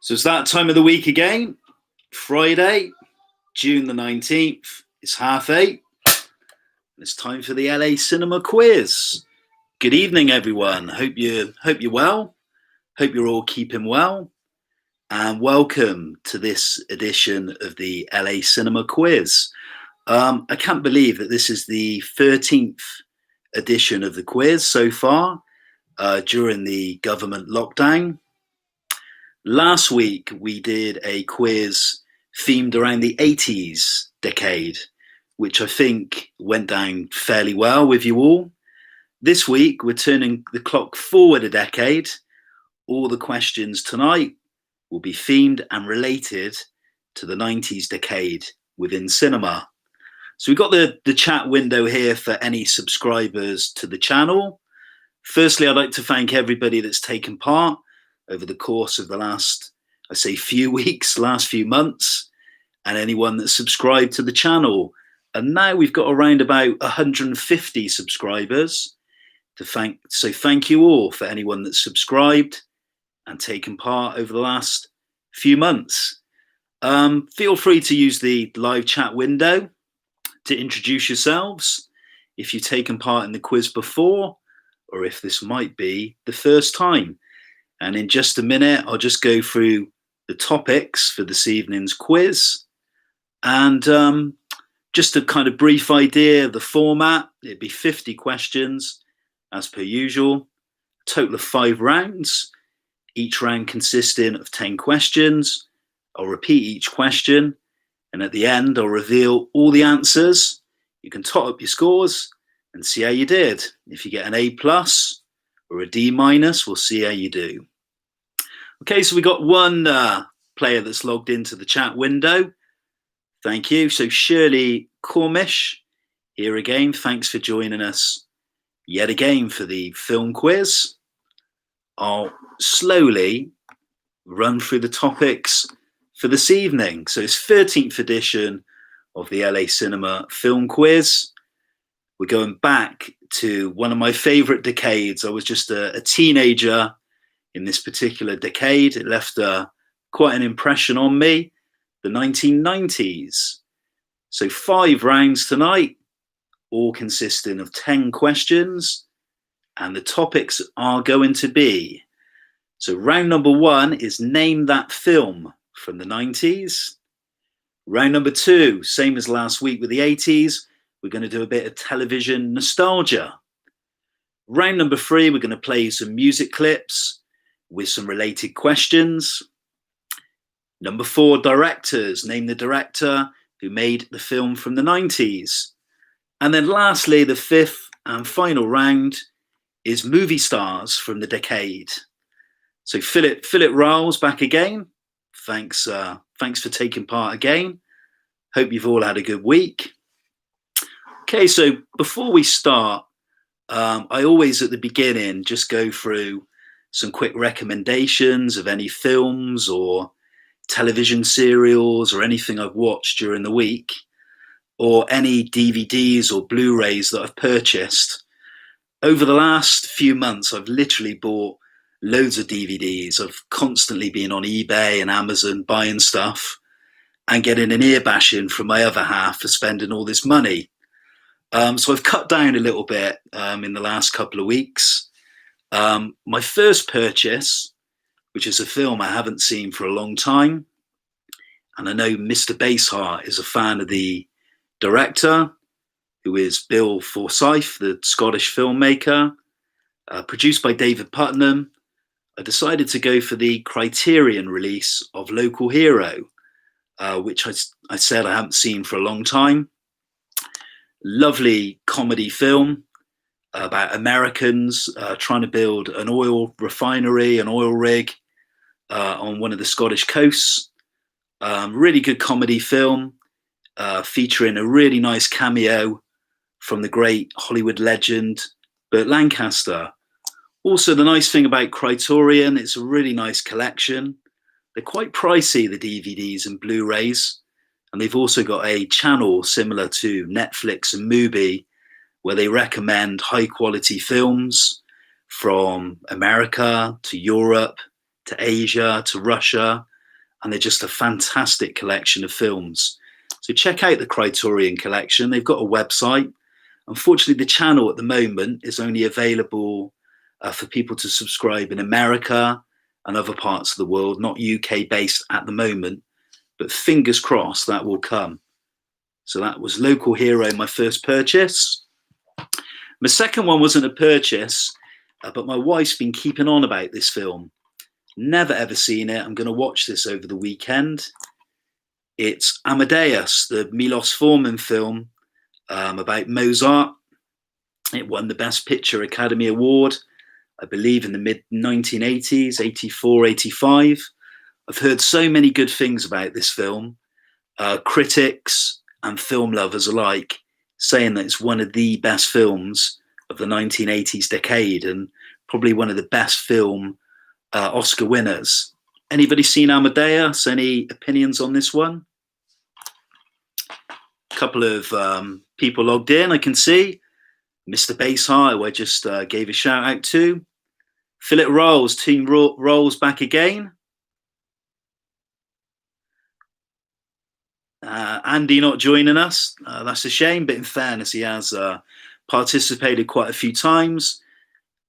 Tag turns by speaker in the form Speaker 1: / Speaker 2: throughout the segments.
Speaker 1: So it's that time of the week again. Friday, June the 19th. It's 8:30. It's time for the LA Cinema Quiz. Good evening, everyone. Hope you're well. Hope you're all keeping well. And welcome to this edition of the LA Cinema Quiz. I can't believe that this is the 13th edition of the quiz so far during the government lockdown. Last week, we did a quiz themed around the 80s decade, which I think went down fairly well with you all. This week, we're turning the clock forward a decade. All the questions tonight will be themed and related to the 90s decade within cinema. So we've got the chat window here for any subscribers to the channel. Firstly, I'd like to thank everybody that's taken part over the course of the last, few weeks, last few months, and anyone that subscribed to the channel. And now we've got around about 150 subscribers to thank. So thank you all for anyone that's subscribed and taken part over the last few months. Feel free to use the live chat window to introduce yourselves if you've taken part in the quiz before, or if this might be the first time. And in just a minute, I'll just go through the topics for this evening's quiz. And just a kind of brief idea of the format, it'd be 50 questions, as per usual, a total of 5 rounds, each round consisting of 10 questions. I'll repeat each question, and at the end, I'll reveal all the answers. You can tot up your scores and see how you did. If you get an A+ or a D-, we'll see how you do. Okay, so we got one player that's logged into the chat window. Thank you. So Shirley Cormish, here again. Thanks for joining us yet again for the film quiz. I'll slowly run through the topics for this evening. So it's 13th edition of the LA Cinema Film Quiz. We're going back to one of my favorite decades. I was just a teenager in this particular decade. It left quite an impression on me, the 1990s. So 5 rounds tonight, all consisting of 10 questions, and the topics are going to be, so round number 1 is name that film from the 90s. Round number 2, same as last week with the 80s, we're going to do a bit of television nostalgia. Round number 3, we're going to play some music clips with some related questions. Number 4, directors. Name the director who made the film from the 90s. And then lastly, the 5th and final round is movie stars from the decade. So Philip Riles back again. Thanks for taking part again. Hope you've all had a good week. Okay, so before we start, I always at the beginning just go through some quick recommendations of any films or television serials or anything I've watched during the week, or any DVDs or Blu-rays that I've purchased. Over the last few months, I've literally bought loads of DVDs. I've constantly been on eBay and Amazon buying stuff and getting an ear bashing from my other half for spending all this money. So I've cut down a little bit in the last couple of weeks. My first purchase, which is a film I haven't seen for a long time, and I know Mr. Baseheart is a fan of the director, who is Bill Forsyth, the Scottish filmmaker, produced by David Putnam. I decided to go for the Criterion release of Local Hero, which I said I haven't seen for a long time. Lovely comedy film about Americans trying to build an oil refinery, an oil rig on one of the Scottish coasts. Really good comedy film featuring a really nice cameo from the great Hollywood legend Burt Lancaster. Also, the nice thing about Criterion, it's a really nice collection. They're quite pricey, the DVDs and Blu-rays, and they've also got a channel similar to Netflix and Mubi where they recommend high quality films from America to Europe to Asia to Russia and they're just a fantastic collection of films. So check out the Criterion Collection. They've got a website. Unfortunately, the channel at the moment is only available for people to subscribe in America and other parts of the world, not UK based at the moment, but fingers crossed that will come. So that was Local Hero, my first purchase. My second one wasn't a purchase, but my wife's been keeping on about this film. Never ever seen it. I'm going to watch this over the weekend. It's Amadeus, the Milos Forman film about Mozart. It won the Best Picture Academy Award, I believe, in the mid-1980s, 84, 85. I've heard so many good things about this film. Critics and film lovers alike saying that it's one of the best films of the 1980s decade and probably one of the best film Oscar winners. Anybody seen Amadeus? Any opinions on this one? A couple of people logged in, I can see. Mr. Baseheart, who I just gave a shout out to. Philip Rolls, Team Rolls back again. Andy not joining us. That's a shame, but in fairness, he has participated quite a few times.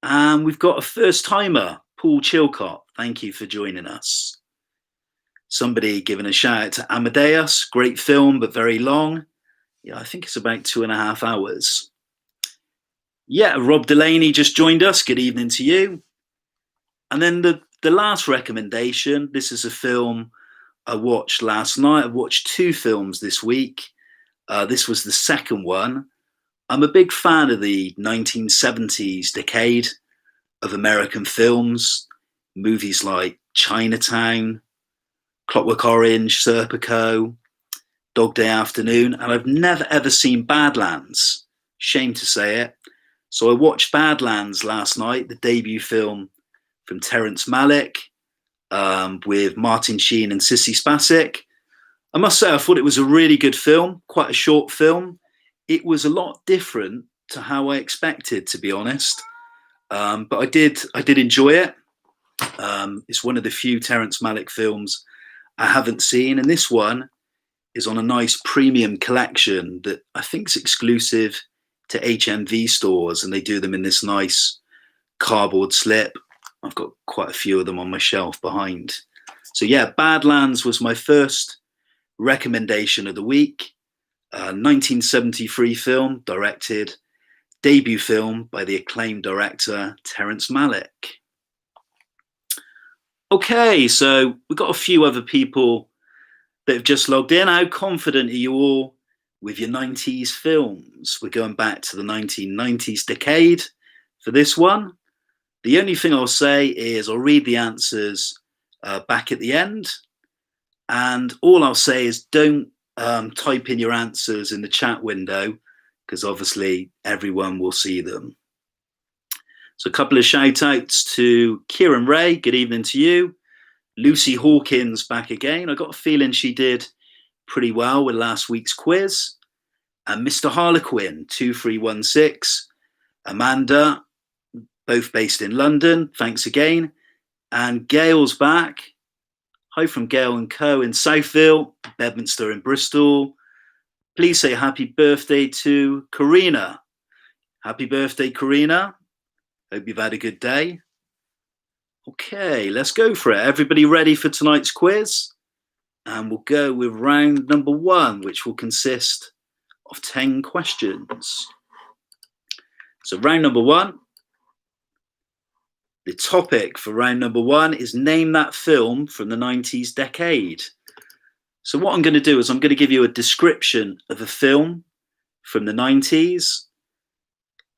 Speaker 1: And we've got a first timer, Paul Chilcott. Thank you for joining us. Somebody giving a shout out to Amadeus. Great film, but very long. Yeah, I think it's about 2.5 hours. Yeah, Rob Delaney just joined us. Good evening to you. And then the last recommendation. This is a film I watched last night. I've watched 2 films this week. This was the second one. I'm a big fan of the 1970s decade of American films. Movies like Chinatown, Clockwork Orange, Serpico, Dog Day Afternoon. And I've never ever seen Badlands. Shame to say it. So I watched Badlands last night, the debut film from Terrence Malick, with Martin Sheen and Sissy Spacek. I must say, I thought it was a really good film, quite a short film. It was a lot different to how I expected, to be honest. But I did enjoy it. It's one of the few Terrence Malick films I haven't seen, and this one is on a nice premium collection that I think is exclusive to HMV stores, and they do them in this nice cardboard slip. I've got quite a few of them on my shelf behind. So yeah, Badlands was my first recommendation of the week. 1973 film, directed, debut film by the acclaimed director Terrence Malick. Okay, so we've got a few other people that have just logged in. How confident are you all with your 90s films? We're going back to the 1990s decade for this one. The only thing I'll say is I'll read the answers back at the end. And all I'll say is don't type in your answers in the chat window, because obviously everyone will see them. So a couple of shout outs to Kieran Ray. Good evening to you. Lucy Hawkins back again. I got a feeling she did pretty well with last week's quiz. And Mr. Harlequin 2316. Amanda, both based in London. Thanks again. And Gail's back. Hi from Gail and Co. in Southville, Bedminster in Bristol. Please say happy birthday to Karina. Happy birthday, Karina. Hope you've had a good day. Okay, let's go for it. Everybody ready for tonight's quiz? And we'll go with round number 1, which will consist of 10 questions. So round number 1. The topic for round number 1 is name that film from the 90s decade. So what I'm going to do is I'm going to give you a description of a film from the 90s.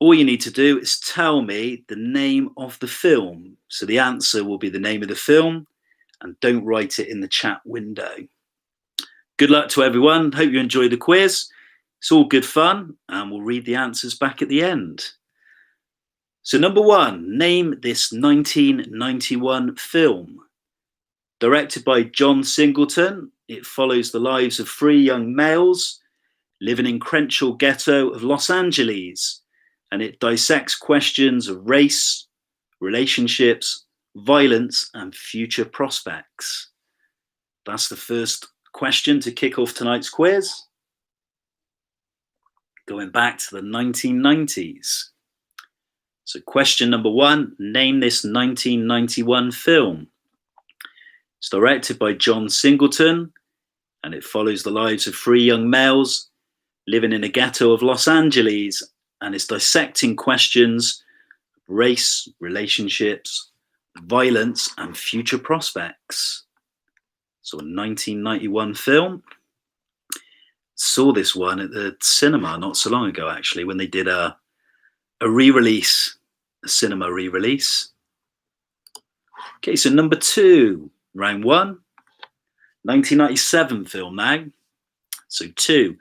Speaker 1: All you need to do is tell me the name of the film. So the answer will be the name of the film, and don't write it in the chat window. Good luck to everyone. Hope you enjoy the quiz. It's all good fun, and we'll read the answers back at the end. So number 1, name this 1991 film. Directed by John Singleton, it follows the lives of 3 young males living in Crenshaw ghetto of Los Angeles, and it dissects questions of race, relationships, violence, and future prospects. That's the first question to kick off tonight's quiz. Going back to the 1990s. So question number 1, name this 1991 film. It's directed by John Singleton, and it follows the lives of 3 young males living in a ghetto of Los Angeles, and it's dissecting questions of race, relationships, violence, and future prospects. So a 1991 film. Saw this one at the cinema not so long ago, actually, when they did a re-release, a cinema re-release. Okay, so number 2, round 1, 1997 film now. So 2,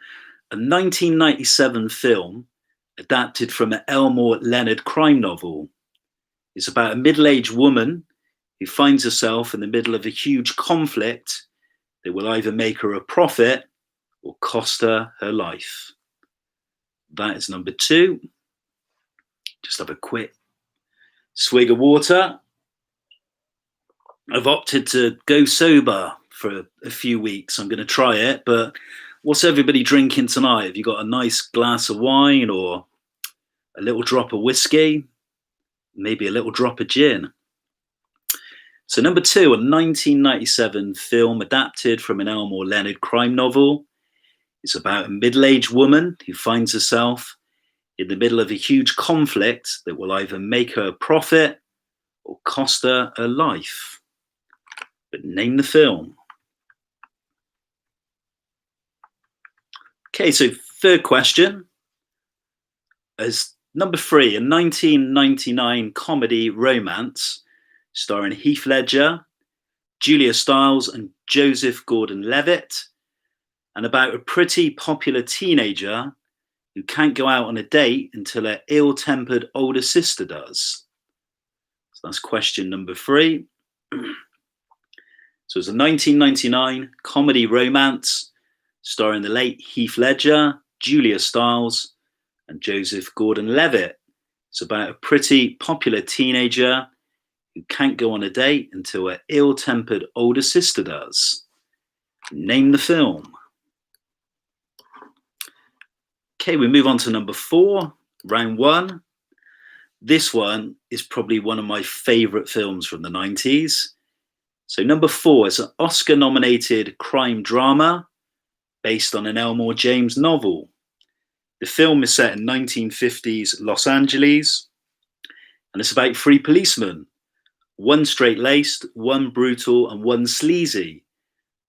Speaker 1: a 1997 film adapted from an Elmore Leonard crime novel. It's about a middle-aged woman who finds herself in the middle of a huge conflict that will either make her a profit or cost her her life. That is number 2. Just have a quick swig of water. I've opted to go sober for a few weeks. I'm going to try it, but what's everybody drinking tonight? Have you got a nice glass of wine or a little drop of whiskey? Maybe a little drop of gin? So number 2, a 1997 film adapted from an Elmore Leonard crime novel. It's about a middle-aged woman who finds herself in the middle of a huge conflict that will either make her a profit or cost her her life. But name the film. Okay, so third question. As number 3, a 1999 comedy romance starring Heath Ledger, Julia Stiles, and Joseph Gordon-Levitt, and about a pretty popular teenager who can't go out on a date until her ill-tempered older sister does. So that's question number 3. So it's a 1999 comedy romance starring the late Heath Ledger, Julia Stiles, and Joseph Gordon-Levitt. It's about a pretty popular teenager who can't go on a date until her ill-tempered older sister does. Name the film. Okay, we move on to number 4, round 1. This one is probably one of my favorite films from the 90s. So number 4 is an Oscar-nominated crime drama based on an Elmore James novel. The film is set in 1950s Los Angeles, and it's about 3 policemen, 1 straight-laced, 1 brutal, and 1 sleazy.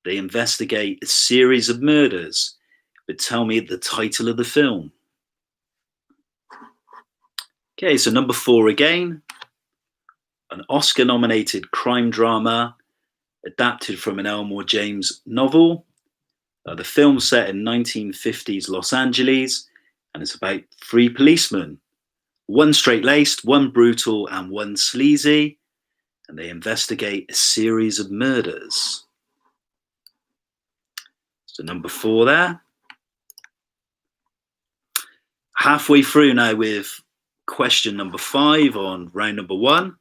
Speaker 1: They investigate a series of murders. But tell me the title of the film. Okay, so number 4 again. An Oscar-nominated crime drama adapted from an Elmore James novel. The film's set in 1950s Los Angeles, and it's about 3 policemen, 1 straight-laced, 1 brutal, and 1 sleazy, and they investigate a series of murders. So number 4 there. Halfway through now with question number 5 on round number 1.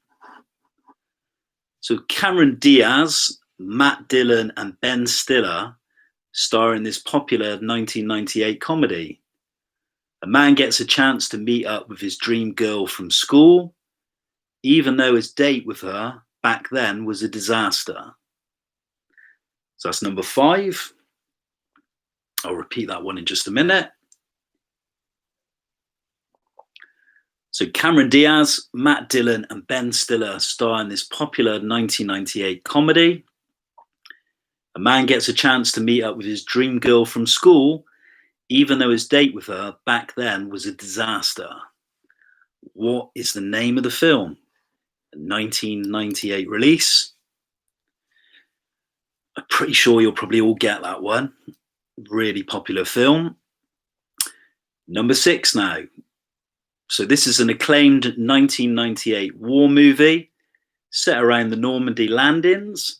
Speaker 1: So Cameron Diaz, Matt Dillon, and Ben Stiller star in this popular 1998 comedy. A man gets a chance to meet up with his dream girl from school, even though his date with her back then was a disaster. So that's number 5. I'll repeat that one in just a minute. So Cameron Diaz, Matt Dillon, and Ben Stiller star in this popular 1998 comedy. A man gets a chance to meet up with his dream girl from school, even though his date with her back then was a disaster. What is the name of the film? A 1998 release. I'm pretty sure you'll probably all get that one. Really popular film. Number 6 now. So this is an acclaimed 1998 war movie set around the Normandy landings,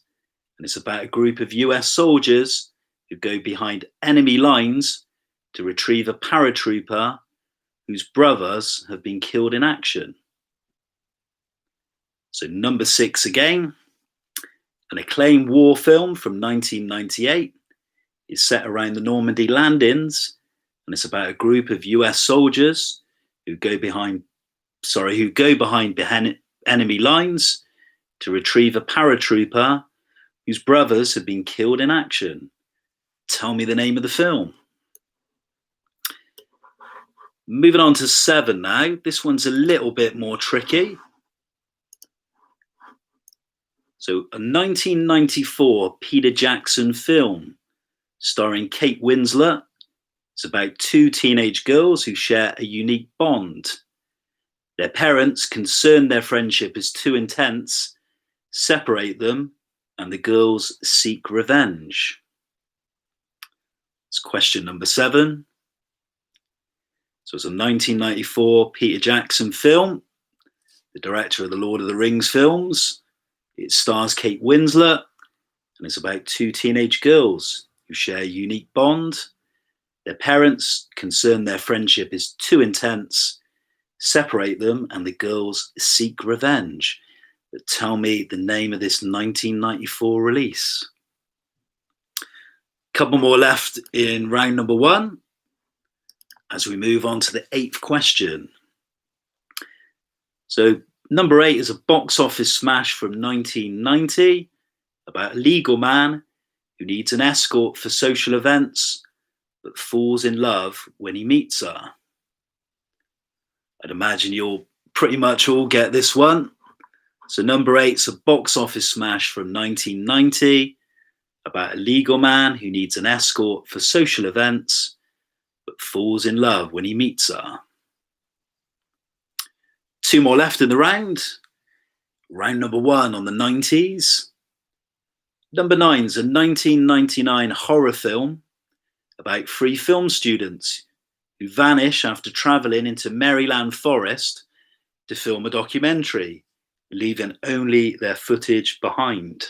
Speaker 1: and it's about a group of US soldiers who go behind enemy lines to retrieve a paratrooper whose brothers have been killed in action. So number 6 again, An acclaimed war film from 1998. It's set around the Normandy landings, and it's about a group of US soldiers who go behind enemy lines to retrieve a paratrooper whose brothers had been killed in action. Tell me the name of the film. Moving on to 7 now. This one's a little bit more tricky. So, a 1994 Peter Jackson film starring Kate Winslet. It's about 2 teenage girls who share a unique bond. Their parents, concerned their friendship is too intense, separate them, and the girls seek revenge. It's question number 7. So it's a 1994 Peter Jackson film, the director of the Lord of the Rings films. It stars Kate Winslet, and it's about 2 teenage girls who share a unique bond. Their parents, concerned their friendship is too intense, separate them, and the girls seek revenge. But tell me the name of this 1994 release. Couple more left in round number 1 as we move on to the 8th question. So number 8 is a box office smash from 1990 about a legal man who needs an escort for social events but falls in love when he meets her. I'd imagine you'll pretty much all get this one. So number 8's a box office smash from 1990 about a legal man who needs an escort for social events but falls in love when he meets her. 2 more left in the round. Round number 1 on the 90s. Number 9's a 1999 horror film about 3 film students who vanish after travelling into Maryland Forest to film a documentary, leaving only their footage behind.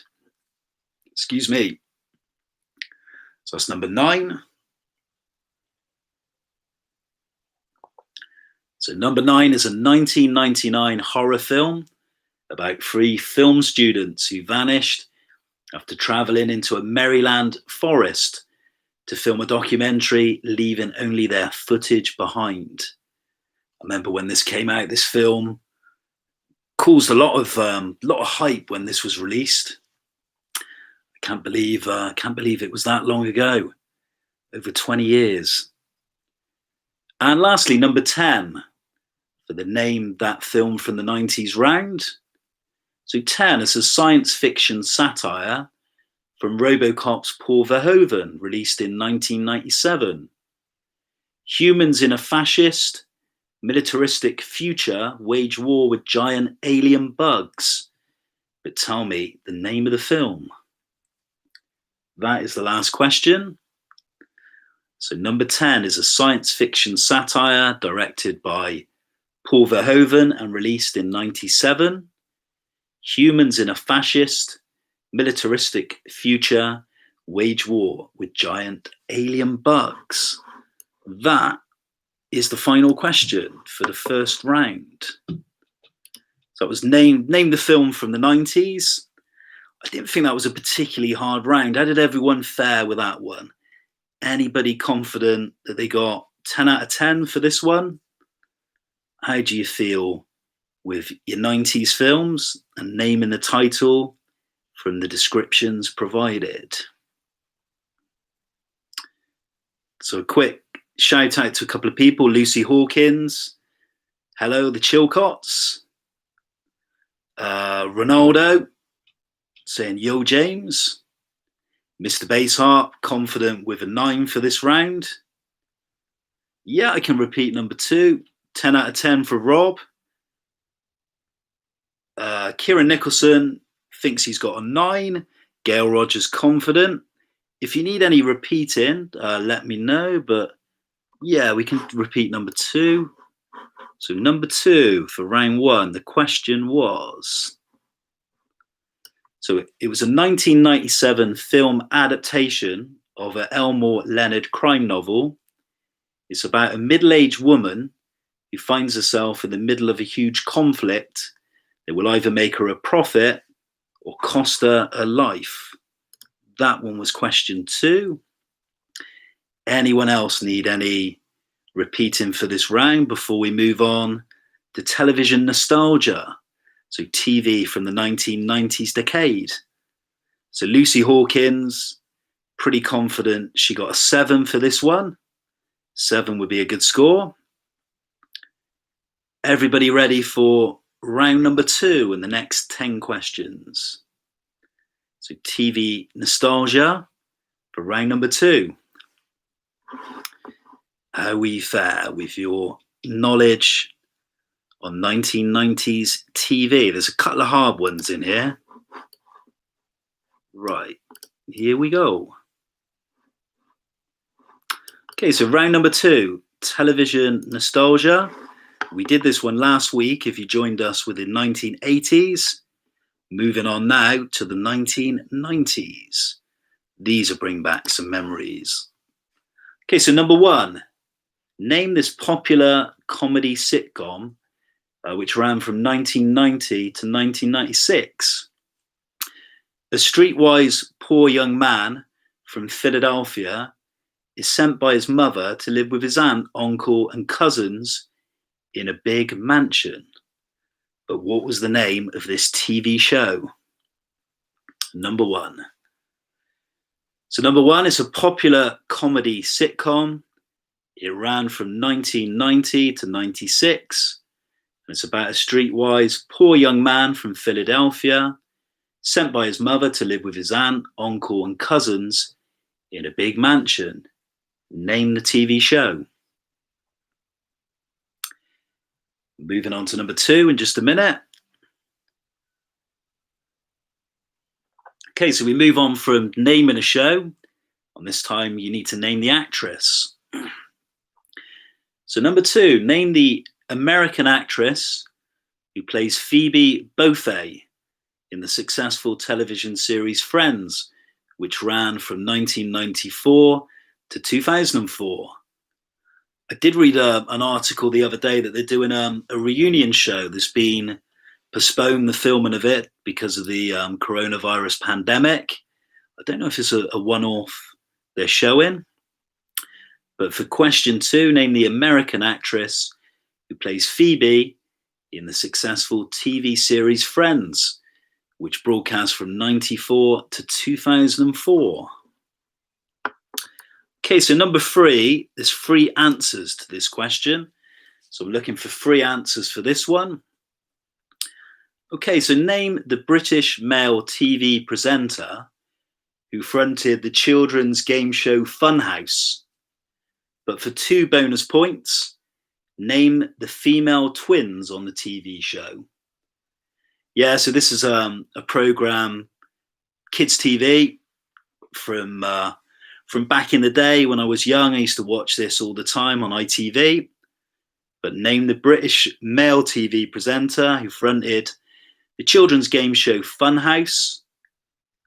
Speaker 1: Excuse me. So that's number 9. So number 9 is a 1999 horror film about 3 film students who vanished after travelling into a Maryland forest to film a documentary, leaving only their footage behind. I remember when this came out, this film caused a lot of hype when this was released. I can't believe it was that long ago, over 20 years. And lastly, number 10, for the name that film from the 90s round. So 10 is a science fiction satire from RoboCop's Paul Verhoeven, released in 1997. Humans in a fascist, militaristic future wage war with giant alien bugs. But tell me the name of the film. That is the last question. So number 10 is a science fiction satire directed by Paul Verhoeven and released in 1997. Humans in a fascist, militaristic future wage war with giant alien bugs. That is the final question for the first round. So it was name the film from the 90s. I didn't think that was a particularly hard round. How did everyone fare with that one? Anybody confident that they got 10 out of 10 for this one? How do you feel with your 90s films and naming the title from the descriptions provided? So a quick shout out to a couple of people. Lucy Hawkins, hello, the Chilcots. Ronaldo saying, yo, James. Mr. Bassharp, confident with a 9 for this round. Yeah, I can repeat number 2. 10 out of 10 for Rob. Kieran Nicholson thinks he's got a 9. Gail Rogers, confident. If you need any repeating, let me know. But yeah, we can repeat number 2. So number 2 for round 1, the question was... So it was a 1997 film adaptation of an Elmore Leonard crime novel. It's about a middle-aged woman who finds herself in the middle of a huge conflict that will either make her a prophet or cost her her life? That one was question 2. Anyone else need any repeating for this round before we move on to television nostalgia? So TV from the 1990s decade. So Lucy Hawkins, pretty confident she got a 7 for this one. 7 would be a good score. Everybody ready for round number 2 and the next 10 questions? So TV nostalgia for round number 2. How we fare with your knowledge on 1990s TV? There's a couple of hard ones in here. Right, here we go. Okay, so round number 2, television nostalgia. We did this one last week if you joined us with the 1980s. Moving on now to the 1990s. These will bring back some memories. Okay, so number 1, name this popular comedy sitcom which ran from 1990 to 1996. A streetwise poor young man from Philadelphia is sent by his mother to live with his aunt, uncle, and cousins in a big mansion. But what was the name of this TV show? Number 1. So number 1 is a popular comedy sitcom. It ran from 1990 to 96. And it's about a streetwise poor young man from Philadelphia sent by his mother to live with his aunt, uncle, and cousins in a big mansion. Name the TV show. Moving on to number 2 in just a minute. Okay, so we move on from naming a show. And this time you need to name the actress. So number 2, name the American actress who plays Phoebe Buffay in the successful television series Friends, which ran from 1994 to 2004. I did read an article the other day that they're doing a reunion show. There's been postponed the filming of it because of the coronavirus pandemic. I don't know if it's a one-off they're showing. But for question 2, name the American actress who plays Phoebe in the successful TV series Friends, which broadcast from 1994 to 2004. Okay, so number 3, there's 3 answers to this question. So I'm looking for 3 answers for this one. Okay, so name the British male TV presenter who fronted the children's game show Funhouse. But for 2 bonus points, name the female twins on the TV show. Yeah, so this is a program, kids TV, from back in the day when I was young. I used to watch this all the time on ITV. But name the British male TV presenter who fronted the children's game show Funhouse.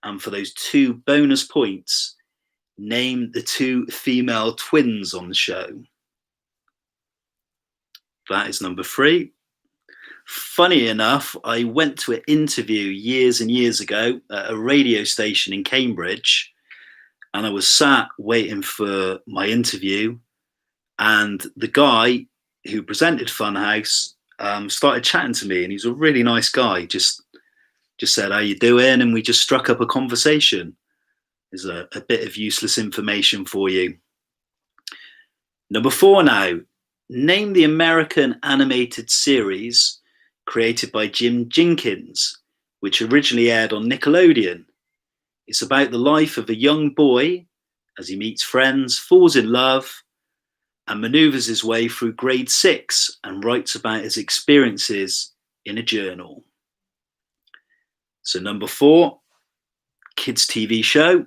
Speaker 1: And for those 2 bonus points, name the 2 female twins on the show. That is number 3. Funny enough, I went to an interview years and years ago at a radio station in Cambridge, and I was sat waiting for my interview, and the guy who presented Funhouse started chatting to me, and he's a really nice guy. Just said, "How you doing?" And we just struck up a conversation. There's a bit of useless information for you. Number 4 now. Name the American animated series created by Jim Jinkins, which originally aired on Nickelodeon. It's about the life of a young boy as he meets friends, falls in love, and maneuvers his way through grade 6 and writes about his experiences in a journal. So number 4, kids TV show.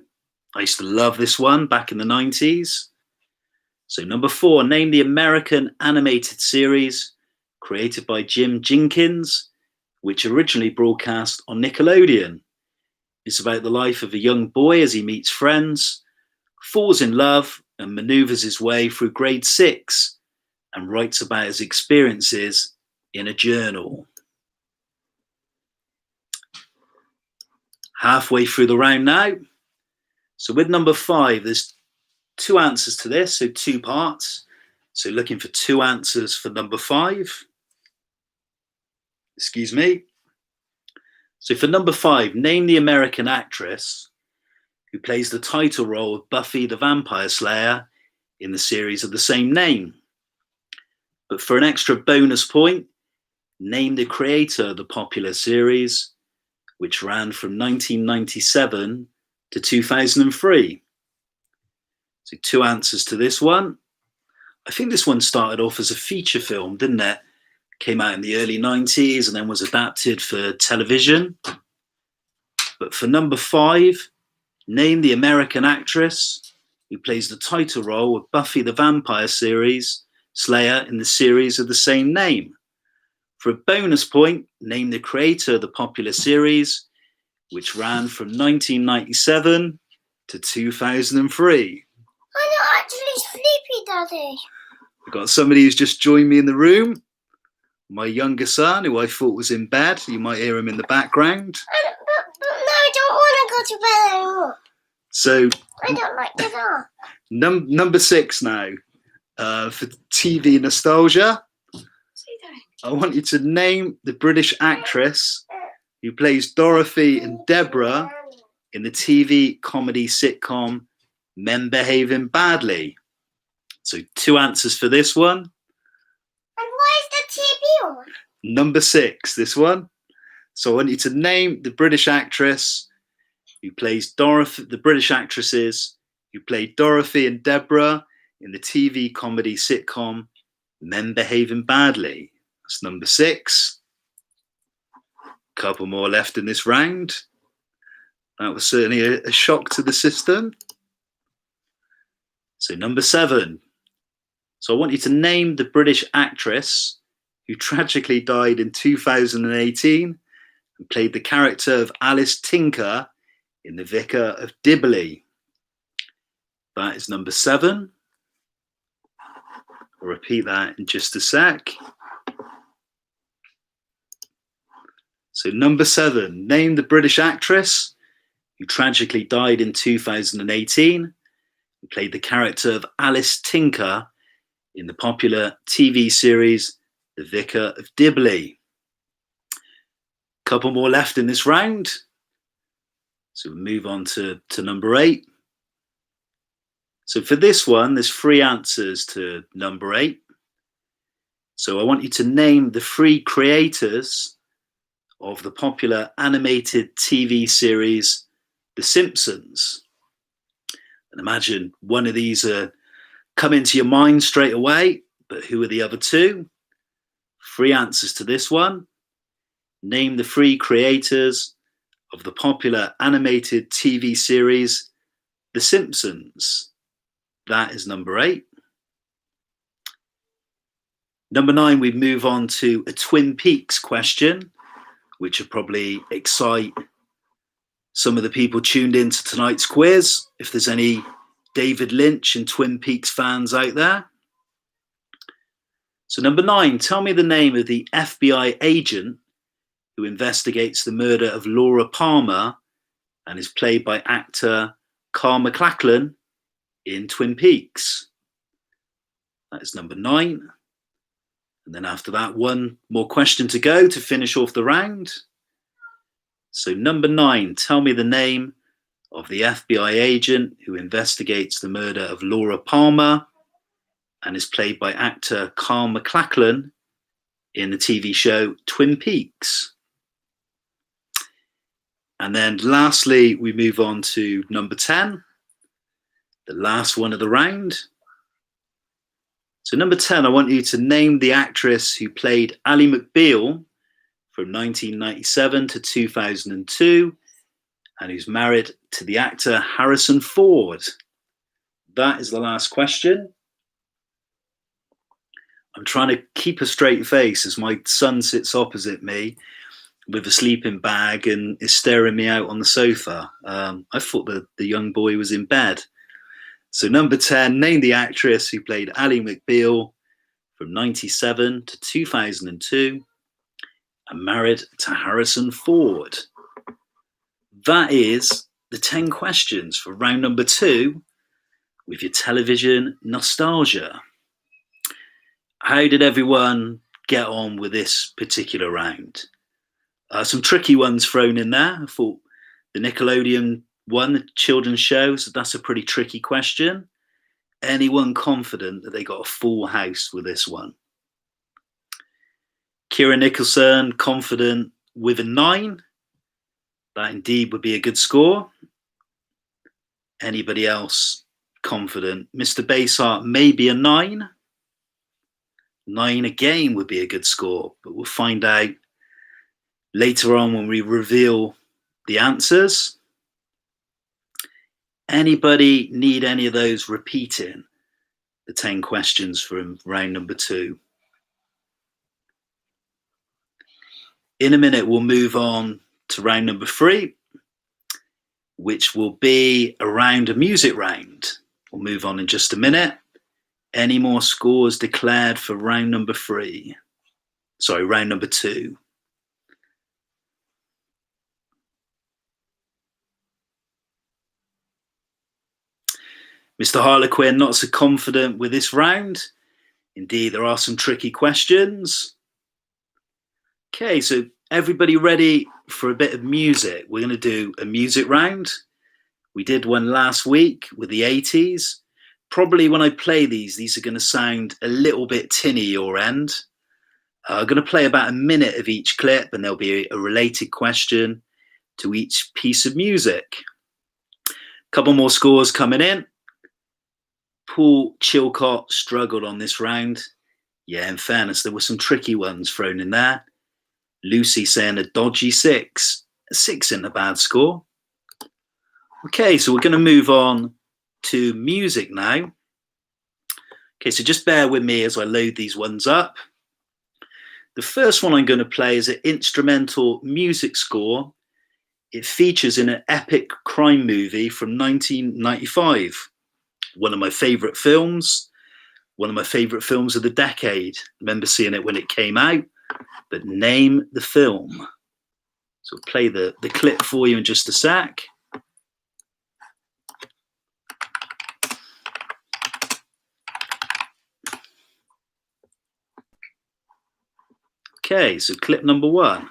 Speaker 1: I used to love this one back in the 90s. So number 4, name the American animated series created by Jim Jinkins, which originally broadcast on Nickelodeon. It's about the life of a young boy as he meets friends, falls in love, and maneuvers his way through grade 6 and writes about his experiences in a journal. Halfway through the round now. So with number 5, there's 2 answers to this, so 2 parts. So looking for 2 answers for number 5. Excuse me. So for number 5, name the American actress who plays the title role of Buffy the Vampire Slayer in the series of the same name. But for an extra bonus point, name the creator of the popular series, which ran from 1997 to 2003. So 2 answers to this one. I think this one started off as a feature film, didn't it? Came out in the early 90s and then was adapted for television. But for number 5, name the American actress who plays the title role of Buffy the Vampire series Slayer in the series of the same name. For a bonus point, name the creator of the popular series, which ran from 1997 to 2003.
Speaker 2: I'm not actually sleepy, Daddy.
Speaker 1: We've got somebody who's just joined me in the room. My younger son, who I thought was in bed. You might hear him in the background.
Speaker 2: But no, I don't want to go to bed anymore.
Speaker 1: So
Speaker 2: I don't like the dark.
Speaker 1: number 6 now. For TV nostalgia, I want you to name the British actress who plays Dorothy and Deborah in the TV comedy sitcom Men Behaving Badly. So 2 answers for this one.
Speaker 2: And why is the TV on?
Speaker 1: Number 6, this one. So I want you to name the British actress who plays Dorothy, the British actresses who played Dorothy and Deborah in the TV comedy sitcom Men Behaving Badly. That's number 6. Couple more left in this round. That was certainly a shock to the system. So number 7. So I want you to name the British actress who tragically died in 2018 and played the character of Alice Tinker in The Vicar of Dibley. That is number 7. I'll repeat that in just a sec. So number 7, name the British actress who tragically died in 2018 and played the character of Alice Tinker in the popular TV series The Vicar of Dibley. Couple more left in this round. So we'll move on to number 8. So for this one, there's 3 answers to number 8. So I want you to name the 3 creators of the popular animated TV series The Simpsons. And imagine one of these come into your mind straight away, but who are the other 2? 3 answers to this one. Name the 3 creators of the popular animated TV series The Simpsons. That is number 8. Number 9, we move on to a Twin Peaks question, which will probably excite some of the people tuned into tonight's quiz, if there's any David Lynch and Twin Peaks fans out there. So number 9, tell me the name of the FBI agent who investigates the murder of Laura Palmer and is played by actor Carl MacLachlan in Twin Peaks. That is number 9. And then after that, 1 more question to go to finish off the round. So number 9, tell me the name of the FBI agent who investigates the murder of Laura Palmer and is played by actor Carl MacLachlan in the TV show Twin Peaks. And then lastly, we move on to number 10, the last one of the round. So number 10, I want you to name the actress who played Ally McBeal from 1997 to 2002 and who's married to the actor Harrison Ford. That is the last question. I'm trying to keep a straight face as my son sits opposite me with a sleeping bag and is staring me out on the sofa. I thought that the young boy was in bed. So number 10, name the actress who played Ally McBeal from 1997 to 2002 and married to Harrison Ford. that is the 10 questions for round number 2 with your television nostalgia. How did everyone get on with this particular round? Some tricky ones thrown in there. I thought the Nickelodeon one, the children's show, so that's a pretty tricky question. Anyone confident that they got a full house with this one? Kira Nicholson, confident with a 9. That indeed would be a good score. Anybody else confident? Mr. Baysart, maybe a 9. 9 again would be a good score, but we'll find out later on when we reveal the answers. Anybody need any of those repeating? The 10 questions from round number 2. In a minute, we'll move on to round number 3, which will be around a music round. We'll move on in just a minute. Any more scores declared for round number 3? Sorry, round number 2. Mr. Harlequin, not so confident with this round. Indeed, there are some tricky questions. Okay, so everybody ready for a bit of music? We're going to do a music round. We did one last week with the 80s. Probably when I play these are going to sound a little bit tinny your end. I'm going to play about a minute of each clip, and there'll be a related question to each piece of music. A couple more scores coming in. Paul Chilcott struggled on this round. Yeah, in fairness, there were some tricky ones thrown in there. Lucy saying a dodgy 6. A 6 isn't a bad score. Okay, so we're going to move on to music now. Okay, so just bear with me as I load these ones up. The first one I'm going to play is an instrumental music score. It features in an epic crime movie from 1995. One of my favourite films. One of my favourite films of the decade. Remember seeing it when it came out. But name the film. So I'll play the clip for you in just a sec. Okay, so clip number 1.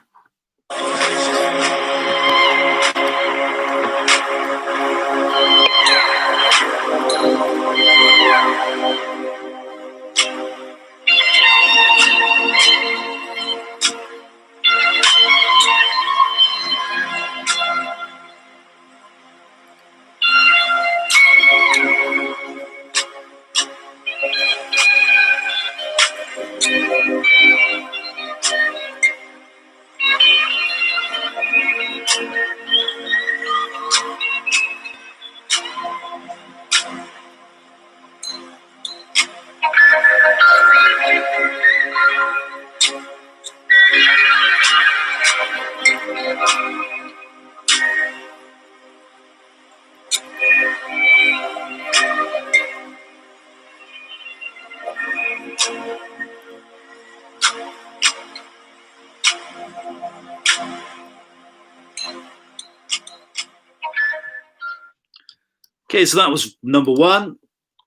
Speaker 1: Okay, so that was number 1,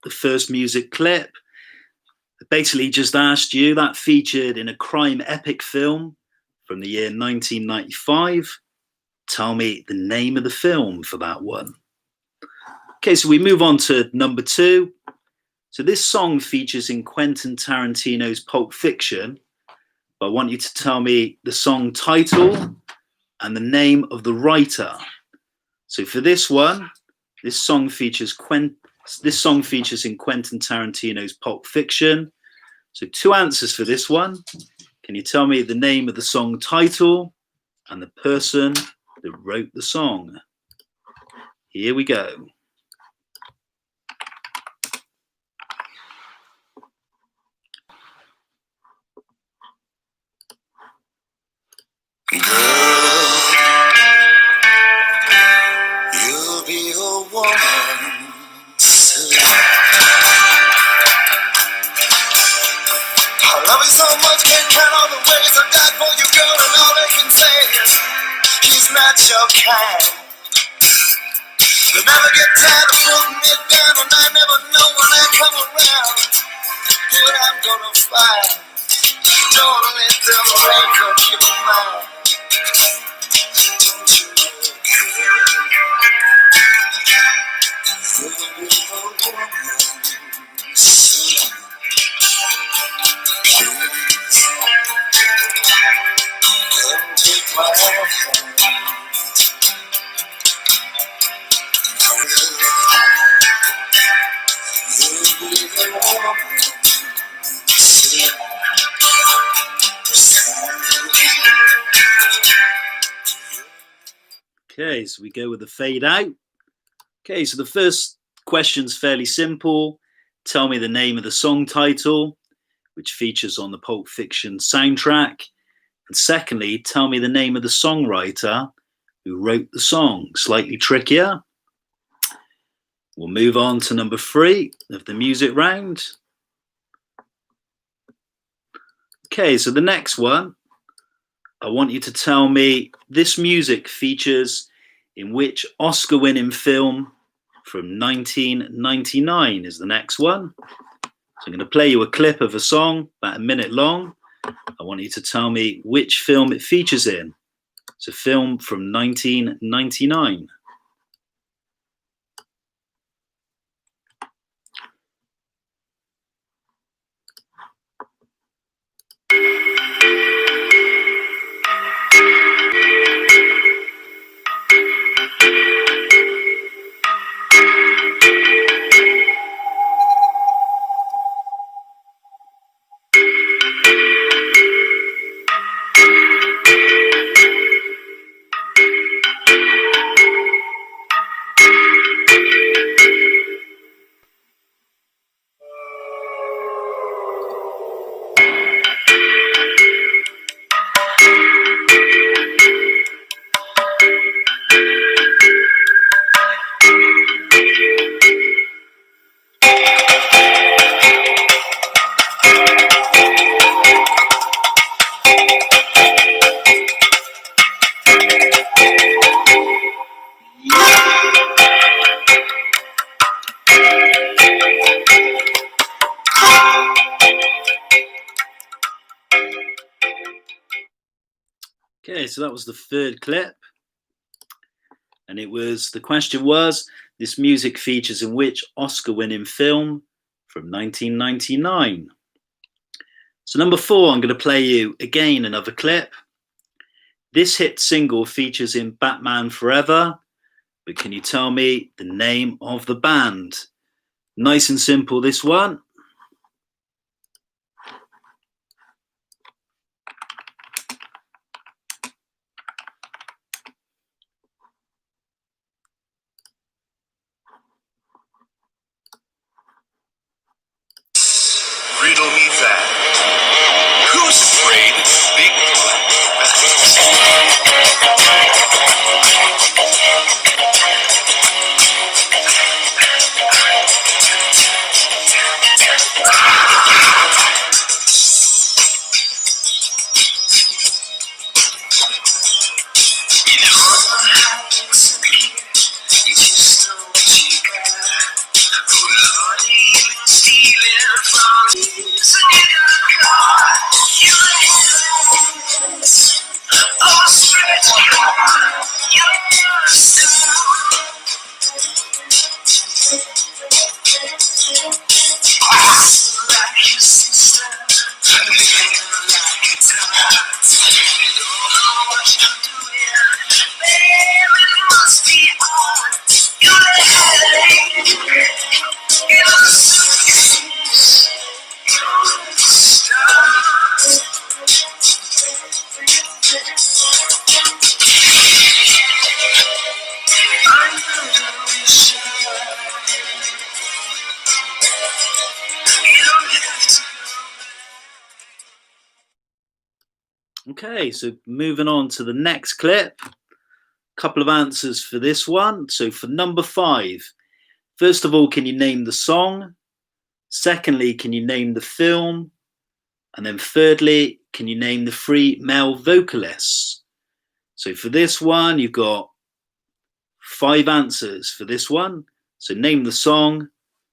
Speaker 1: the first music clip. I basically just asked you, that featured in a crime epic film from the year 1995. Tell me the name of the film for that one. Okay, so we move on to number 2. So this song features in Quentin Tarantino's Pulp Fiction. But I want you to tell me the song title and the name of the writer. So for this one, this song features in Quentin Tarantino's Pulp Fiction. So 2 answers for this one. Can you tell me the name of the song title and the person that wrote the song? Here we go.
Speaker 3: You'll be a woman soon. I love you so much, can't count all the ways I've died for you, girl, and all they can say is he's not your kind. They never get tired of putting me down, and I never know when I come around what I'm gonna find. Don't let them break up your mind. Don't you take my hand.
Speaker 1: Okay, so we go with the fade out. Okay, so the first question's fairly simple. Tell me the name of the song title, which features on the Pulp Fiction soundtrack. And secondly, tell me the name of the songwriter who wrote the song. Slightly trickier. We'll move on to number 3 of the music round. Okay, so the next one, I want you to tell me this music features in which Oscar-winning film from 1999 is the next one. So I'm going to play you a clip of a song about a minute long. I want you to tell me which film it features in. It's a film from 1999. Okay, so that was the third clip. And the question was, this music features in which Oscar-winning film from 1999? So number 4, I'm going to play you again another clip. This hit single features in Batman Forever, but can you tell me the name of the band? Nice and simple, this one.
Speaker 3: Riddle me that. Who's afraid of big black
Speaker 1: Okay, so moving on to the next clip. Couple of answers for this one. So for number 5, first of all, can you name the song? Secondly, can you name the film? And then thirdly, can you name the 3 male vocalists? So for this one, you've got 5 answers for this one. So name the song,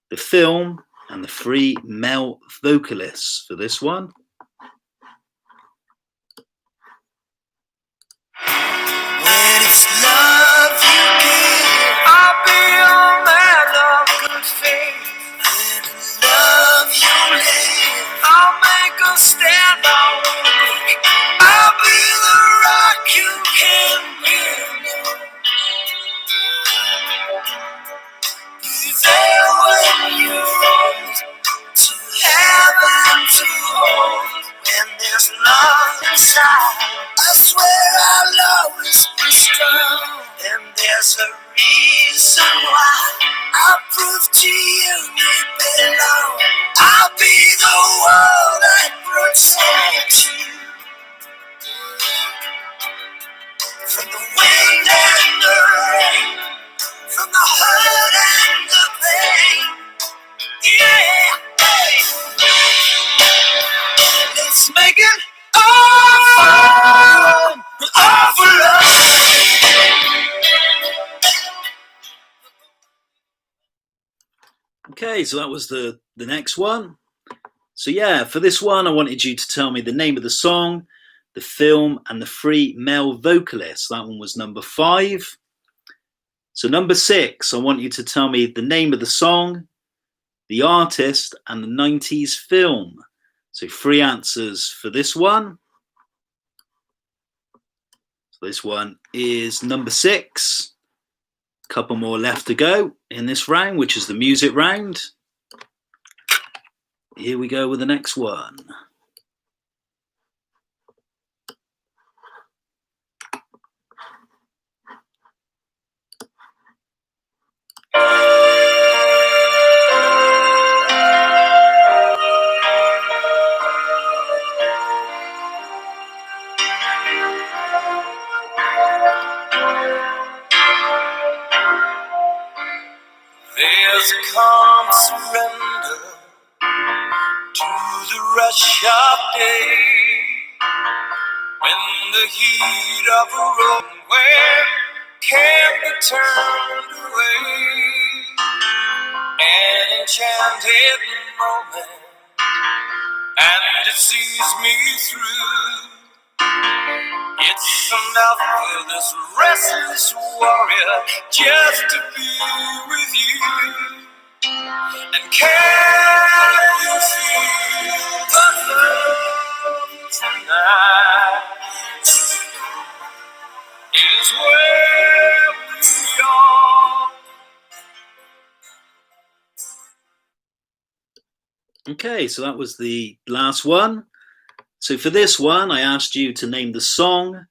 Speaker 1: the film, and the 3 male vocalists for this one.
Speaker 3: When it's love you give, I'll be your man of good faith. When it's love you live, I'll make a stand, I won't break. I'll be the rock you can build. Be there when you rise, to have and to hold. When there's love inside, I swear I'll always be strong. And there's a reason why I'll prove to you we belong. I'll be the one that protects you from the wind and the rain, from the hurt and the pain. Yeah, hey. Let's make it all fun, all for love.
Speaker 1: Okay, so that was the next one. So yeah, for this one, I wanted you to tell me the name of the song, the film, and the 3 male vocalists. That one was number 5. So number 6, I want you to tell me the name of the song, the artist, and the 90s film. So 3 answers for this one. So this one is number 6. A couple more left to go in this round, which is the music round. Here we go with the next one.
Speaker 3: There's a calm surrender to the rush of day, when the heat of a roadway can't be turned away. An enchanted moment, and it sees me through. It's enough for this restless warrior just to be with you. And can you feel the love tonight? Is where we are.
Speaker 1: Okay, so that was the last one. So for this one, I asked you to name the song,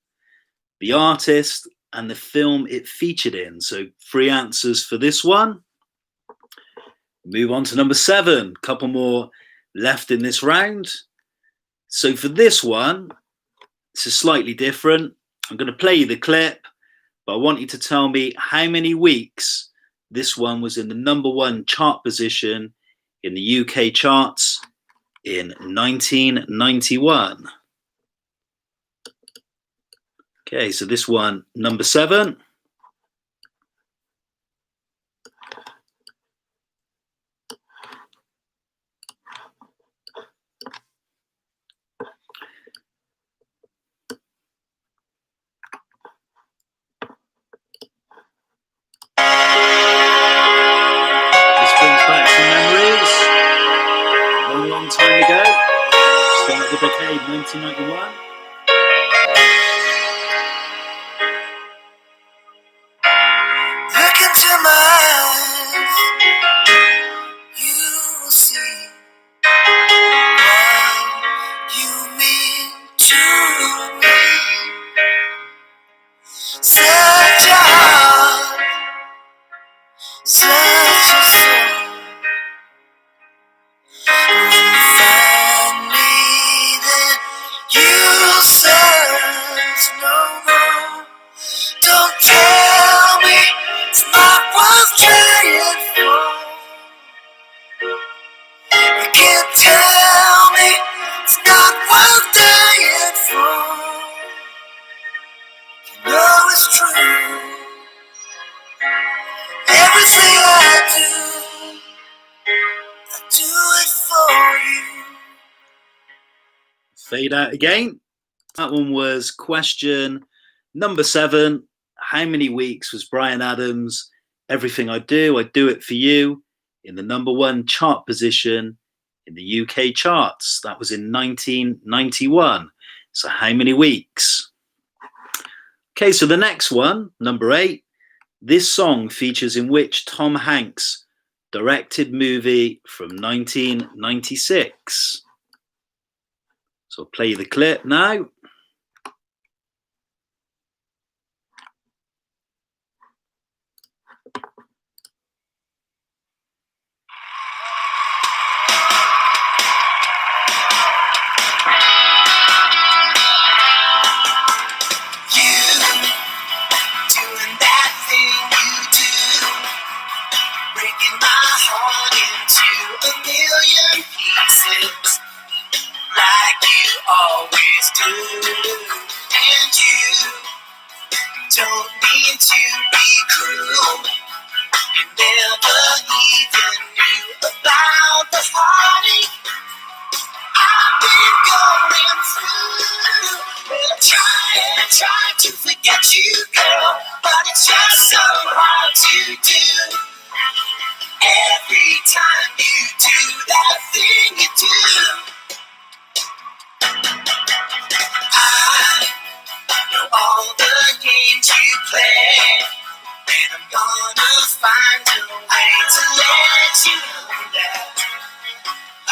Speaker 1: the artist, and the film it featured in. So 3 answers for this one. Move on to number 7. Couple more left in this round. So for this one, this is slightly different. I'm going to play you the clip, but I want you to tell me how many weeks this one was in the number 1 chart position in the UK charts in 1991. Okay, so this one, number 7. This brings back some memories. A long, long time ago. Start of the decade, 1991.
Speaker 3: Look into my eyes, you will see what you mean to me. Such a heart, such a soul. When you find me, then you
Speaker 1: Fade out again. That one was question number 7. How many weeks was Bryan Adams' Everything I Do It For You in the number 1 chart position in the UK charts? That was in 1991. So how many weeks? Okay, so the next one, number 8. This song features in which Tom Hanks directed movie from 1996? So I'll play the clip now.
Speaker 3: Don't mean to be cruel. You never even knew about the heartache I've been going through. Well, I try to forget you, girl, but it's just so hard to do. Every time you do that thing you do, I know all the games you play, and I'm gonna find a way to let you know that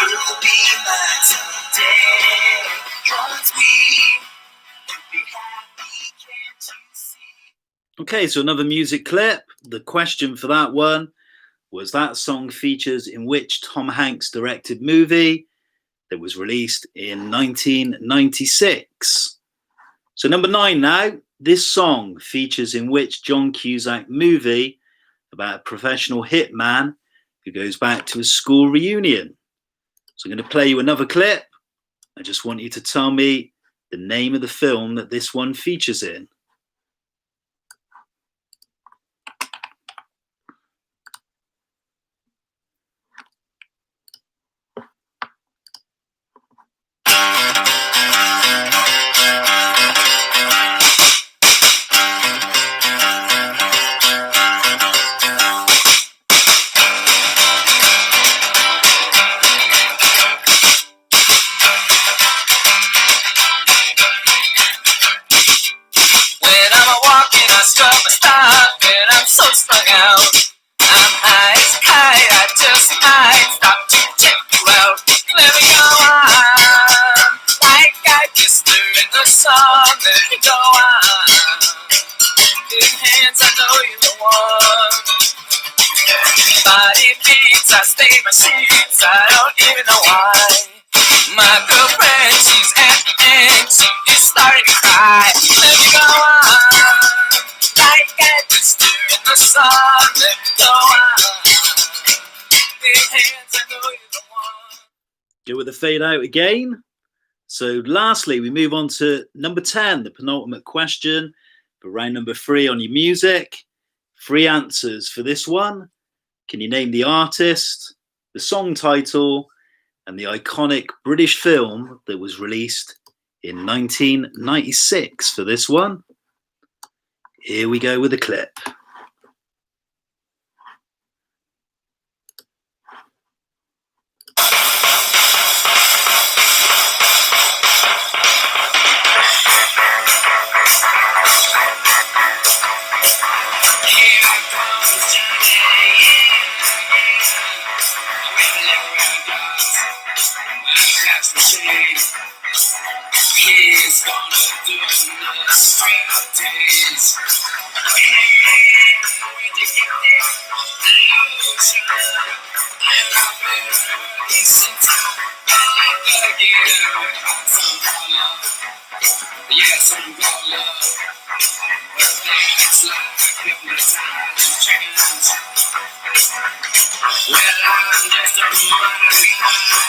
Speaker 3: you'll be mine someday. 'Cause we'll be happy, can't you see?
Speaker 1: Okay, so another music clip. The question for that one was, that song features in which Tom Hanks directed movie that was released in 1996? So number 9 now. This song features in which John Cusack movie about a professional hitman who goes back to a school reunion? So I'm going to play you another clip. I just want you to tell me the name of the film that this one features in.
Speaker 3: I stay my sheets, I don't even know why. My girlfriend, she's antsy, is starting to cry. Let me go on, like I just do in the sun. Let me go on, big hands, I know you're the one.
Speaker 1: Go with the fade out again. So lastly, we move on to number 10, the penultimate question for round number 3 on your music. 3 answers for this one. Can you name the artist, the song title, and the iconic British film that was released in 1996 for this one? Here we go with the clip.
Speaker 3: He's gonna do another string of days. Hey, where'd you get that illusion? And I've been hurting since I'm again. Some call love, yeah, some call love. Well, that's like hypnotized trance. Well, I'm just a runner behind.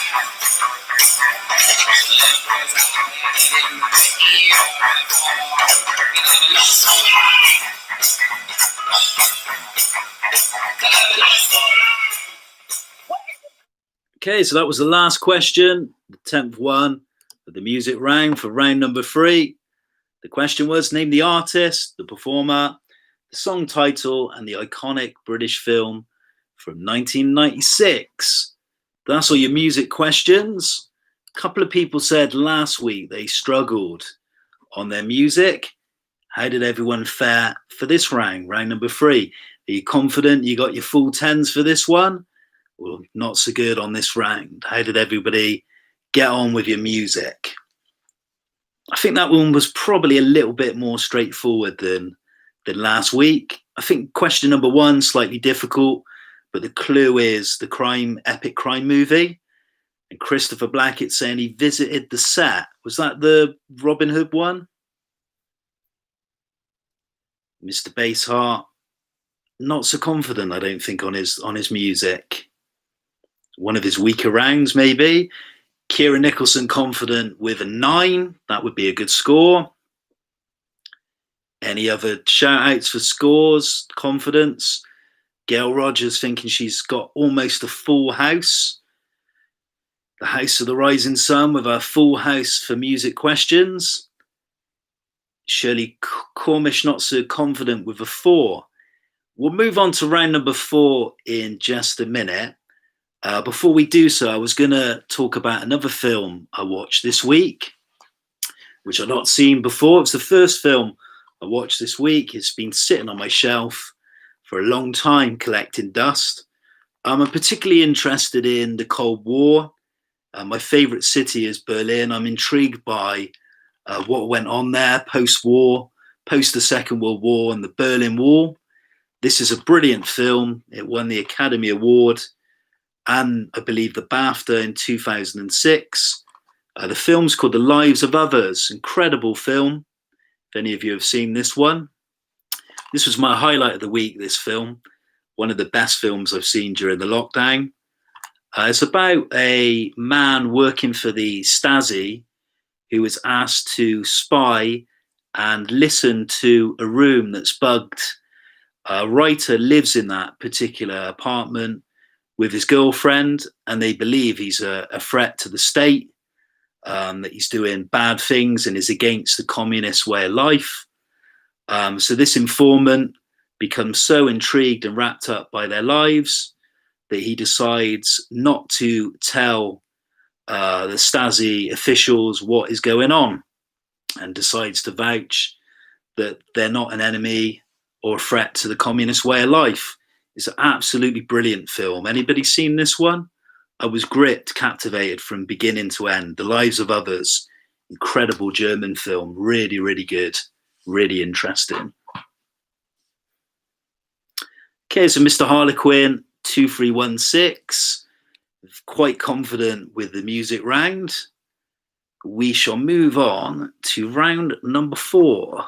Speaker 1: Okay, so that was the last question, the 10th one the music round for round number 3. The question was, name the artist, the performer, the song title, and the iconic British film from 1996. That's all your music questions. A couple of people said last week they struggled on their music. How did everyone fare for this round number 3? Are you confident you got your full 10s for this one? Well, not so good on this round. How did everybody get on with your music? I think that one was probably a little bit more straightforward than last week. I think question number 1, slightly difficult, but the clue is the epic crime movie. And Christopher Blackett saying he visited the set. Was that the Robin Hood one? Mr. Bassheart, not so confident, I don't think, on his music. One of his weaker rounds, maybe. Kieran Nicholson confident with a 9. That would be a good score. Any other shout outs for scores, confidence? Gail Rogers thinking she's got almost a full house. The House of the Rising Sun with our full house for music questions. Shirley Cormish not so confident with a 4. We'll move on to round number 4 in just a minute. Before we do so, I was going to talk about another film I watched this week, which I've not seen before. It's the first film I watched this week. It's been sitting on my shelf for a long time, collecting dust. I'm particularly interested in the Cold War. My favourite city is Berlin. I'm intrigued by what went on there post-war, post the Second World War and the Berlin Wall. This is a brilliant film. It won the Academy Award and I believe the BAFTA in 2006. The film's called The Lives of Others. Incredible film. If any of you have seen this one. This was my highlight of the week, this film. One of the best films I've seen during the lockdown. It's about a man working for the Stasi who was asked to spy and listen to a room that's bugged. A writer lives in that particular apartment with his girlfriend, and they believe he's a threat to the state, that he's doing bad things and is against the communist way of life. So this informant becomes so intrigued and wrapped up by their lives that he decides not to tell the Stasi officials what is going on, and decides to vouch that they're not an enemy or a threat to the communist way of life. It's an absolutely brilliant film. Anybody seen this one? I was gripped, captivated from beginning to end. The Lives of Others, incredible German film, really, really good, really interesting. Okay, so Mr. Harlequin, 2316, quite confident with the music round. We shall move on to round number 4.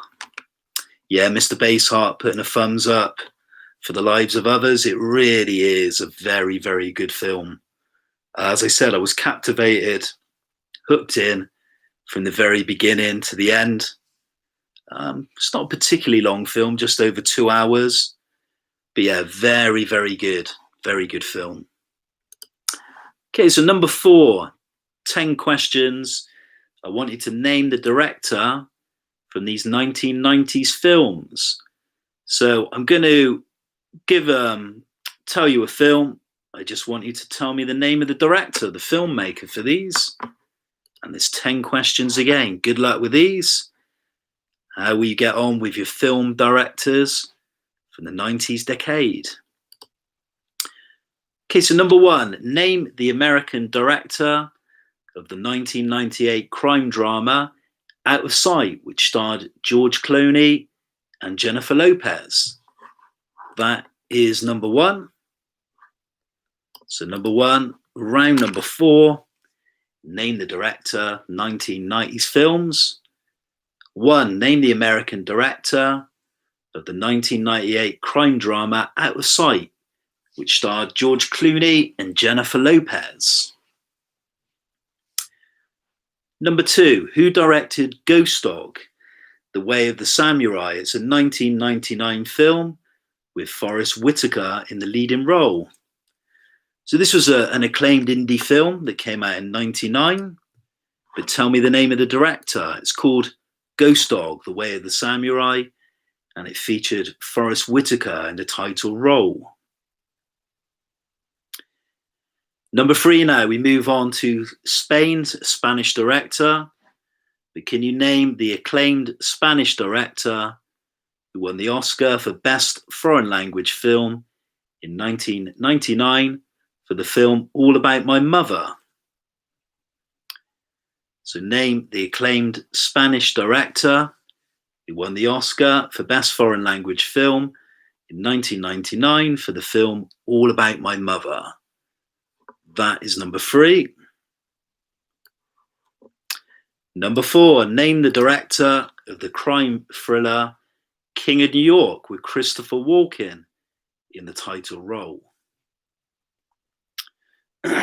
Speaker 1: Yeah, Mr. Bassheart putting a thumbs up for The Lives of Others. It really is a very, very good film. As I said, I was captivated, hooked in from the very beginning to the end. It's not a particularly long film, just over 2 hours. But yeah, very, very good film. Okay, so number 4, 10 questions. I want you to name the director from these 1990s films. So I'm going to tell you a film. I just want you to tell me the name of the director, the filmmaker for these. And there's 10 questions again. Good luck with these. How will you get on with your film directors from the 90s decade? Okay, so number 1, name the American director of the 1998 crime drama Out of Sight, which starred George Clooney and Jennifer Lopez. That is number 1. So number 1, round number 4, name the director, 1990s films. 1, name the American director of the 1998 crime drama Out of Sight, which starred George Clooney and Jennifer Lopez. Number 2, who directed Ghost Dog, The Way of the Samurai? It's a 1999 film with Forrest Whitaker in the leading role. So this was an acclaimed indie film that came out in 99. but tell me the name of the director. It's called Ghost Dog, The Way of the Samurai, and it featured Forrest Whitaker in the title role. Number 3 now, we move on to Spain's Spanish director. But can you name the acclaimed Spanish director who won the Oscar for Best Foreign Language Film in 1999 for the film All About My Mother? So name the acclaimed Spanish director who won the Oscar for Best Foreign Language Film in 1999 for the film All About My Mother. That is number 3. Number 4, name the director of the crime thriller King of New York with Christopher Walken in the title role.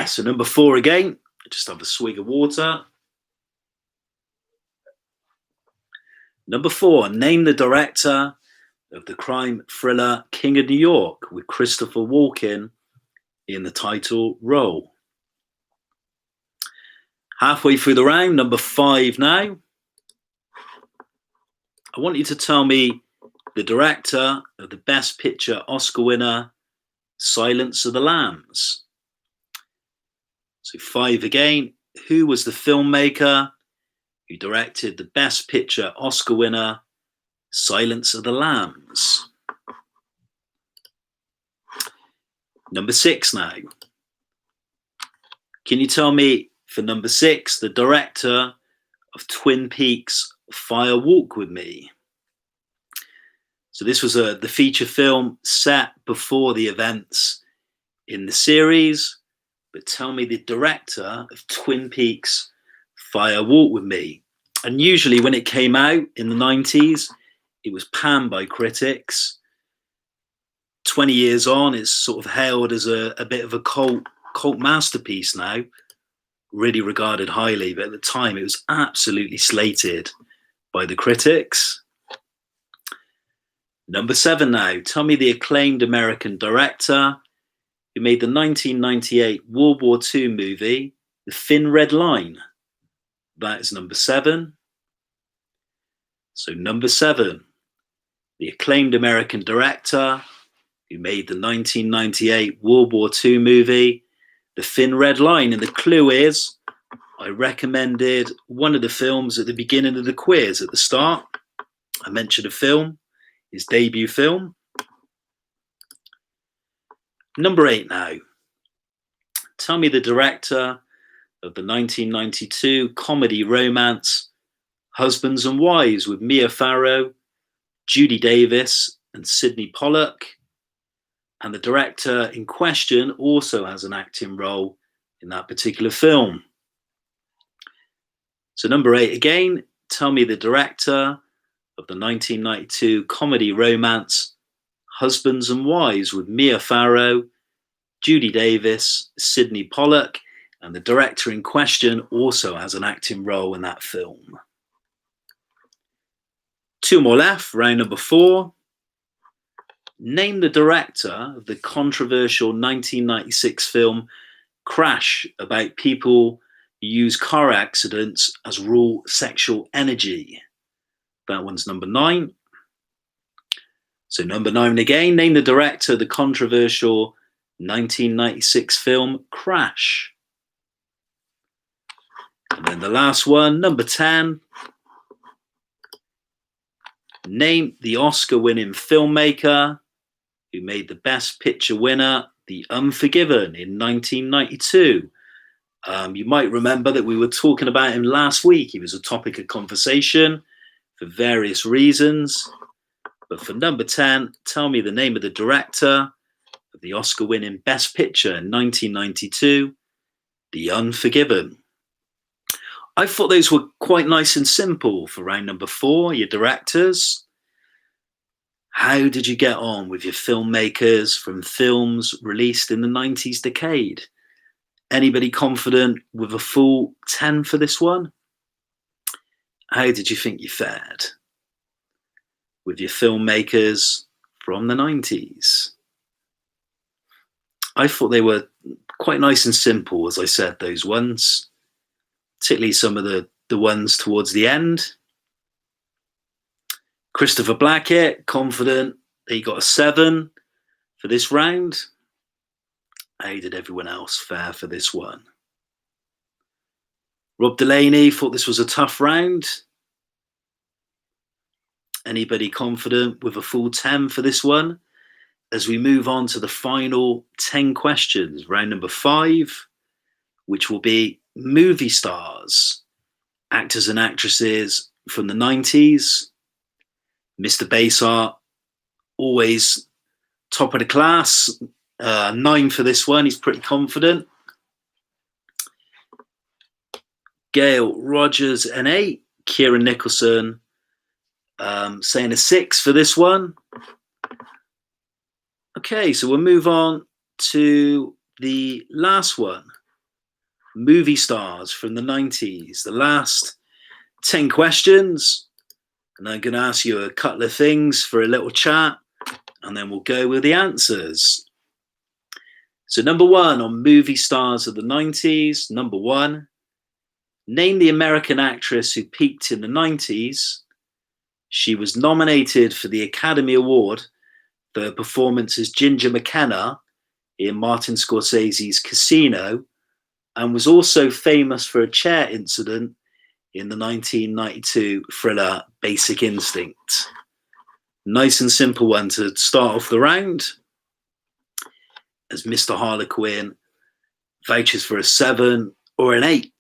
Speaker 1: So number 4 again, just have a swig of water. Number 4, name the director of the crime thriller King of New York with Christopher Walken in the title role. Halfway through the round, number 5 now. I want you to tell me the director of the Best Picture Oscar winner, Silence of the Lambs. So 5 again. Who was the filmmaker who directed the Best Picture Oscar winner, Silence of the Lambs? Number 6 now. Can you tell me, for number 6, the director of Twin Peaks Fire Walk With Me? So this was the feature film set before the events in the series, but tell me the director of Twin Peaks Fire Walk With Me. And usually when it came out in the 90s, it was panned by critics. 20 years on, it's sort of hailed as a bit of a cult masterpiece now, really regarded highly, but at the time it was absolutely slated by the critics. Number 7 now, tell me the acclaimed American director who made the 1998 World War II movie, The Thin Red Line. That is number 7. So number 7, the acclaimed American director who made the 1998 World War II movie, The Thin Red Line. And the clue is, I recommended one of the films at the beginning of the quiz at the start. I mentioned a film, his debut film. Number 8 now. Tell me the director of the 1992 comedy romance Husbands and Wives with Mia Farrow, Judy Davis and Sidney Pollack. And the director in question also has an acting role in that particular film. So number 8 again, tell me the director of the 1992 comedy romance Husbands and Wives with Mia Farrow, Judy Davis, Sidney Pollack, and the director in question also has an acting role in that film. 2 more left, round number 4. Name the director of the controversial 1996 film Crash, about people who use car accidents as raw sexual energy. That one's number 9. So number 9 again, name the director of the controversial 1996 film Crash. And then the last one, number 10. Name the Oscar-winning filmmaker who made the Best Picture winner, The Unforgiven, in 1992. You might remember that we were talking about him last week. He was a topic of conversation for various reasons. But for number 10, tell me the name of the director of the Oscar-winning Best Picture in 1992, The Unforgiven. I thought those were quite nice and simple for round number 4, your directors. How did you get on with your filmmakers from films released in the 90s decade? Anybody confident with a full 10 for this one? How did you think you fared with your filmmakers from the 90s? I thought they were quite nice and simple, as I said, those ones. particularly some of the ones towards the end. Christopher Blackett, confident that he got a 7 for this round. How did everyone else fare for this one? Rob Delaney thought this was a tough round. Anybody confident with a full 10 for this one? As we move on to the final 10 questions, round number 5, which will be movie stars, actors and actresses from the 90s. Mr. Basart, always top of the class, 9 for this one. He's pretty confident. Gail Rogers, an 8. Kieran Nicholson, saying a 6 for this one. Okay, so we'll move on to the last one. Movie stars from the 90s. The last 10 questions. And I'm going to ask you a couple of things for a little chat. And then we'll go with the answers. So number 1 on movie stars of the 90s. Number 1. Name the American actress who peaked in the 90s. She was nominated for the Academy Award for her performance as Ginger McKenna in Martin Scorsese's Casino, and was also famous for a chair incident in the 1992 thriller Basic Instinct. Nice and simple one to start off the round, as Mr. Harlequin vouches for a 7 or an 8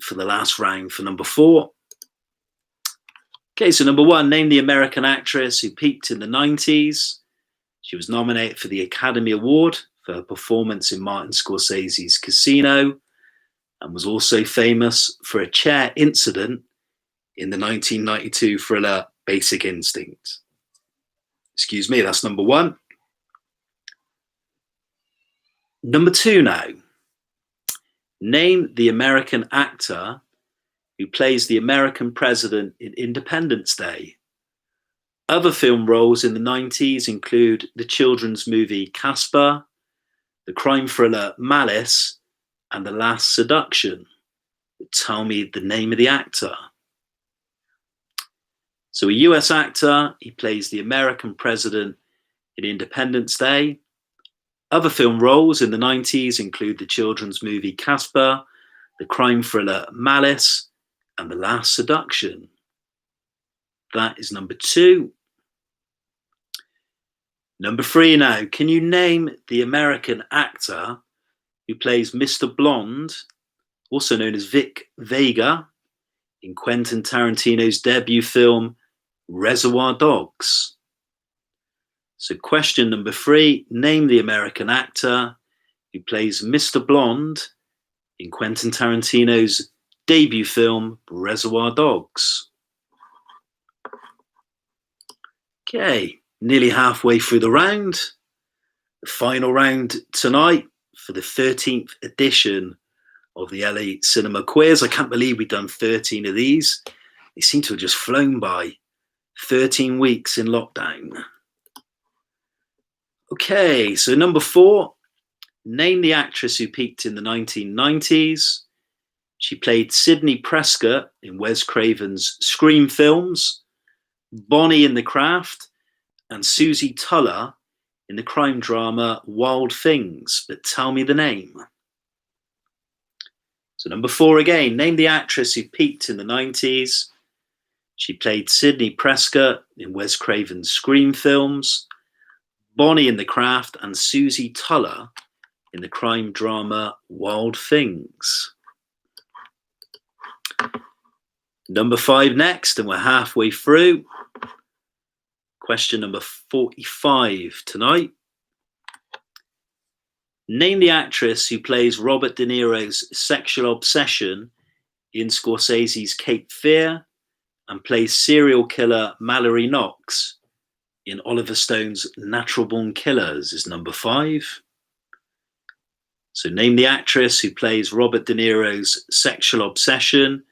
Speaker 1: for the last round for number 4. Okay, so number 1, name the American actress who peaked in the 90s. She was nominated for the Academy Award for her performance in Martin Scorsese's Casino, and was also famous for a chair incident in the 1992 thriller Basic Instinct. Excuse me, that's number 1. Number 2 now. Name the American actor who plays the American president in Independence Day. Other film roles in the 90s include the children's movie Casper, the crime thriller Malice, and The Last Seduction. Tell me the name of the actor. So a US actor, he plays the American president in Independence Day. Other film roles in the 90s include the children's movie Casper, the crime thriller Malice, and The Last Seduction. That is number 2. Number 3 now. Can you name the American actor who plays Mr. Blonde, also known as Vic Vega, in Quentin Tarantino's debut film Reservoir Dogs? So question number 3, name the American actor who plays Mr. Blonde in Quentin Tarantino's debut film Reservoir Dogs. Okay, nearly halfway through the round. The final round tonight for the 13th edition of the LA Cinema Quiz. I can't believe we've done 13 of these. They seem to have just flown by. 13 weeks in lockdown. Okay, so number 4, name the actress who peaked in the 1990s. She played Sidney Prescott in Wes Craven's Scream films, Bonnie in The Craft, and Susie Tuller in the crime drama Wild Things. But tell me the name. So number 4 again, name the actress who peaked in the 90s. She played Sidney Prescott in Wes Craven's Scream films, Bonnie in The Craft, and Susie Tuller in the crime drama Wild Things. Number 5 next, and we're halfway through. Question number 45 tonight. Name the actress who plays Robert De Niro's sexual obsession in Scorsese's Cape Fear and plays serial killer Mallory Knox in Oliver Stone's Natural Born Killers is number 5. So name the actress who plays Robert De Niro's sexual obsession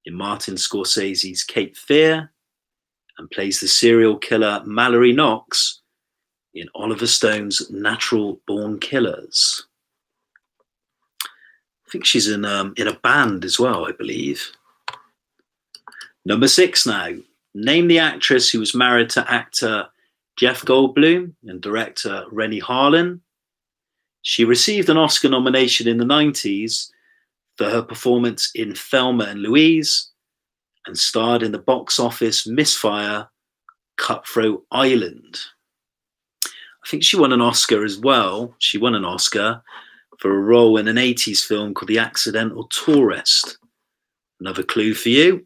Speaker 1: in Martin Scorsese's Cape Fear and plays the serial killer Mallory Knox in Oliver Stone's Natural Born Killers. think she's in a band as well, I believe. Number 6 now. Name the actress who was married to actor Jeff Goldblum and director Rennie Harlin. She received an Oscar nomination in the 90s for her performance in Thelma and Louise and starred in the box office misfire Cutthroat Island. I think she won an Oscar as well. She won an Oscar for a role in an 80s film called The Accidental Tourist. Another clue for you.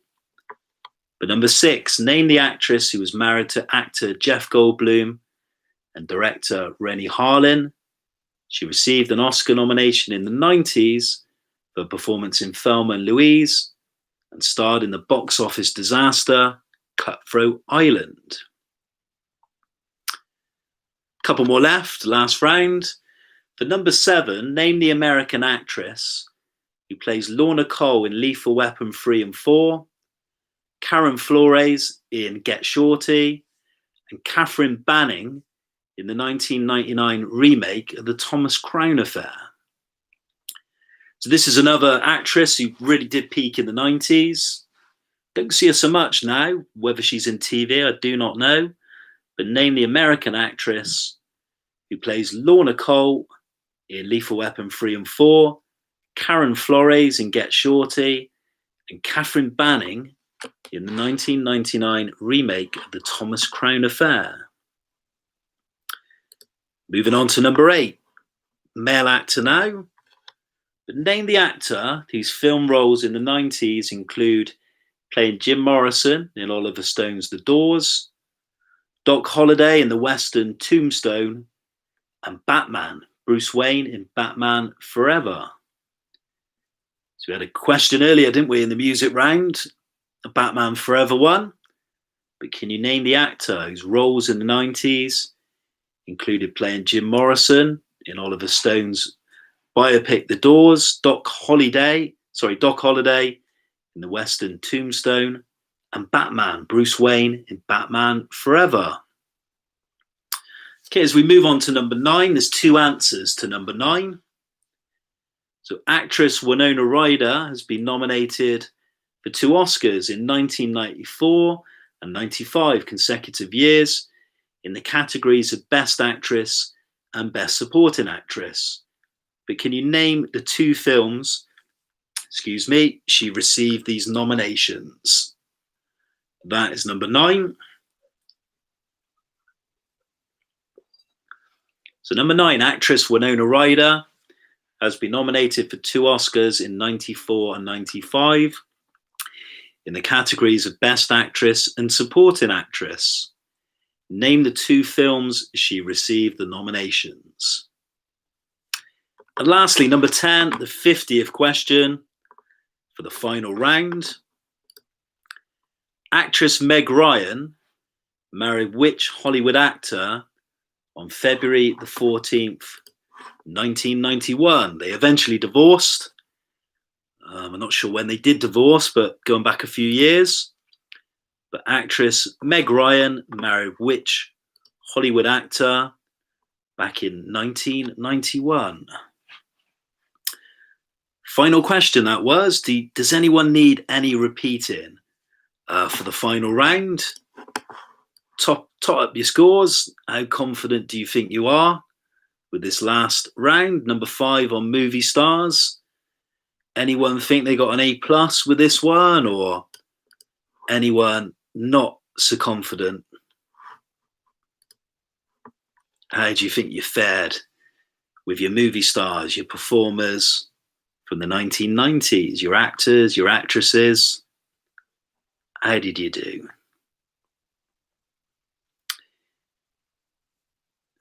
Speaker 1: But number 6, name the actress who was married to actor Jeff Goldblum and director Rennie Harlin. She received an Oscar nomination in the 90s for a performance in Thelma and Louise and starred in the box office disaster Cutthroat Island. Couple more left, last round. For number 7, name the American actress who plays Lorna Cole in Lethal Weapon 3 and 4, Karen Flores in Get Shorty, and Catherine Banning in the 1999 remake of The Thomas Crown Affair. So this is another actress who really did peak in the 90s. Don't see her so much now. Whether she's in TV, I do not know. But name the American actress who plays Lorna Cole in Lethal Weapon 3 and 4, Karen Flores in Get Shorty, and Catherine Banning in the 1999 remake of The Thomas Crown Affair. Moving on to number 8, male actor now. But name the actor whose film roles in the 90s include playing Jim Morrison in Oliver Stone's The Doors, Doc Holliday in the Western Tombstone, and Batman, Bruce Wayne in Batman Forever. So we had a question earlier, didn't we, in the music round? A Batman Forever one. But can you name the actor whose roles in the 90s included playing Jim Morrison in Oliver Stone's biopic The Doors, Doc Holliday in the Western Tombstone, and Batman, Bruce Wayne in Batman Forever? Okay, as we move on to number 9, there's 2 answers to number 9. So actress Winona Ryder has been nominated for 2 Oscars in 1994 and 95 consecutive years in the categories of Best Actress and Best Supporting Actress. But can you name the 2 films, she received these nominations? That is number 9. So number 9, actress Winona Ryder has been nominated for 2 Oscars in 94 and 95 in the categories of Best Actress and Supporting Actress. Name the 2 films she received the nominations. And lastly, number 10, the 50th question for the final round. Actress Meg Ryan married which Hollywood actor on February the 14th, 1991? They eventually divorced. I'm not sure when they did divorce, but going back a few years. But actress Meg Ryan married which Hollywood actor back in 1991? Final question that was. Does anyone need any repeating for the final round? Top up your scores. How confident do you think you are with this last round? Number 5 on Movie Stars. Anyone think they got an A+ with this one, or anyone not so confident? How do you think you fared with your movie stars, your performers from the 1990s, your actors, your actresses? How did you do?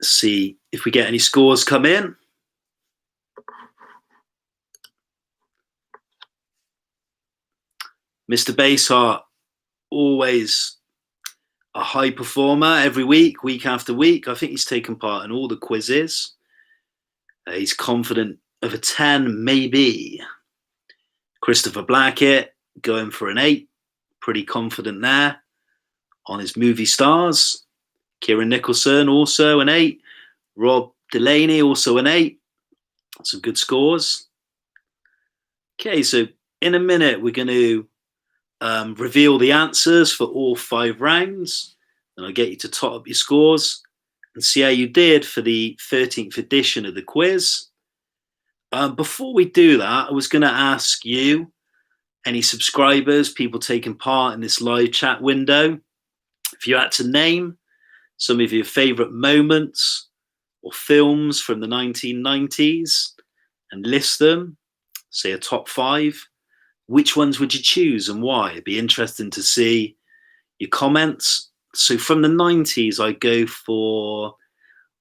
Speaker 1: See if we get any scores come in. Mr. Baseheart, always a high performer every week, week after week. I think he's taken part in all the quizzes. He's confident of a 10, maybe. Christopher Blackett going for an 8. Pretty confident there on his movie stars. Kieran Nicholson also an 8. Rob Delaney also an 8. Some good scores. Okay, so in a minute, we're going to reveal the answers for all 5 rounds, and I'll get you to tot up your scores and see how you did for the 13th edition of the quiz. Before we do that, I was going to ask you, any subscribers, people taking part in this live chat window, if you had to name some of your favourite moments or films from the 1990s and list them, say a top 5, which ones would you choose and why? It'd be interesting to see your comments. So from the 90s, I go for,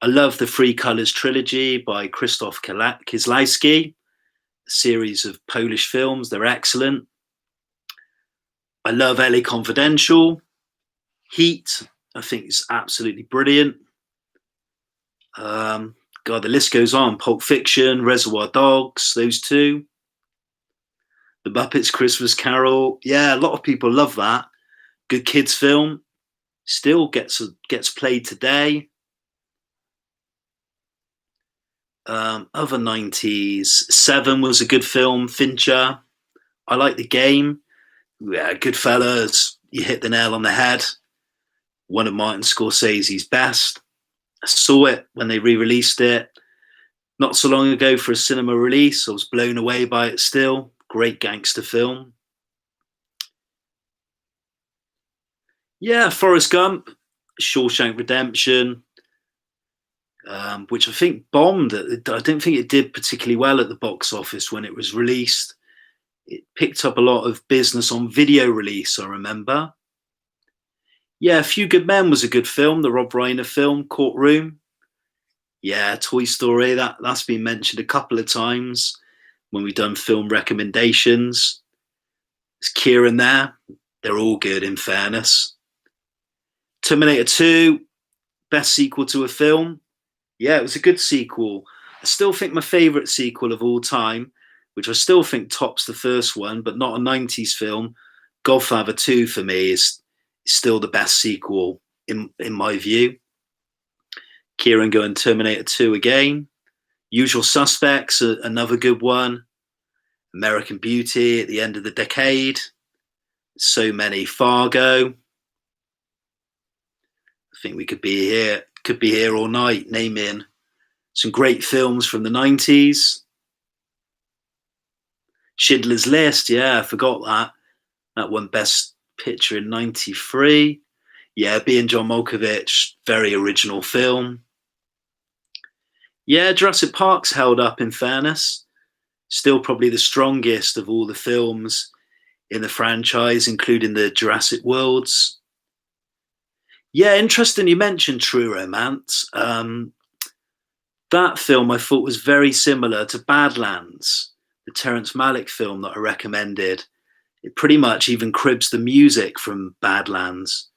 Speaker 1: I love the Three Colours trilogy by Krzysztof Kieslowski, a series of Polish films. They're excellent. I love LA Confidential. Heat, I think is absolutely brilliant. God, the list goes on. Pulp Fiction, Reservoir Dogs, those 2. The Muppets Christmas Carol. Yeah, a lot of people love that. Good kids film. Still gets played today. Other 90s. Seven was a good film. Fincher. I like The Game. Yeah, Goodfellas. You hit the nail on the head. One of Martin Scorsese's best. I saw it when they re-released it not so long ago for a cinema release. I was blown away by it still. Great gangster film. Yeah, Forrest Gump, Shawshank Redemption, which I think bombed. I don't think it did particularly well at the box office when it was released. It picked up a lot of business on video release, I remember. Yeah, A Few Good Men was a good film, the Rob Reiner film, Courtroom. Yeah, Toy Story, that's been mentioned a couple of times when we've done film recommendations. There's Kieran there. They're all good, in fairness. Terminator 2, best sequel to a film. Yeah, it was a good sequel. I still think my favourite sequel of all time, which I still think tops the first one, but not a 90s film, Godfather 2 for me is still the best sequel in my view. Kieran going Terminator 2 again. Usual Suspects, another good one. American Beauty at the end of the decade. So many. Fargo. I think we could be here all night naming some great films from the 90s. Schindler's List, yeah, I forgot that. That won Best Picture in 93. Yeah, being John Malkovich, very original film. Yeah, Jurassic Park's held up in fairness. Still probably the strongest of all the films in the franchise, including the Jurassic Worlds. Yeah, interesting you mentioned True Romance. That film I thought was very similar to Badlands, the Terrence Malick film that I recommended. It pretty much even cribs the music from Badlands.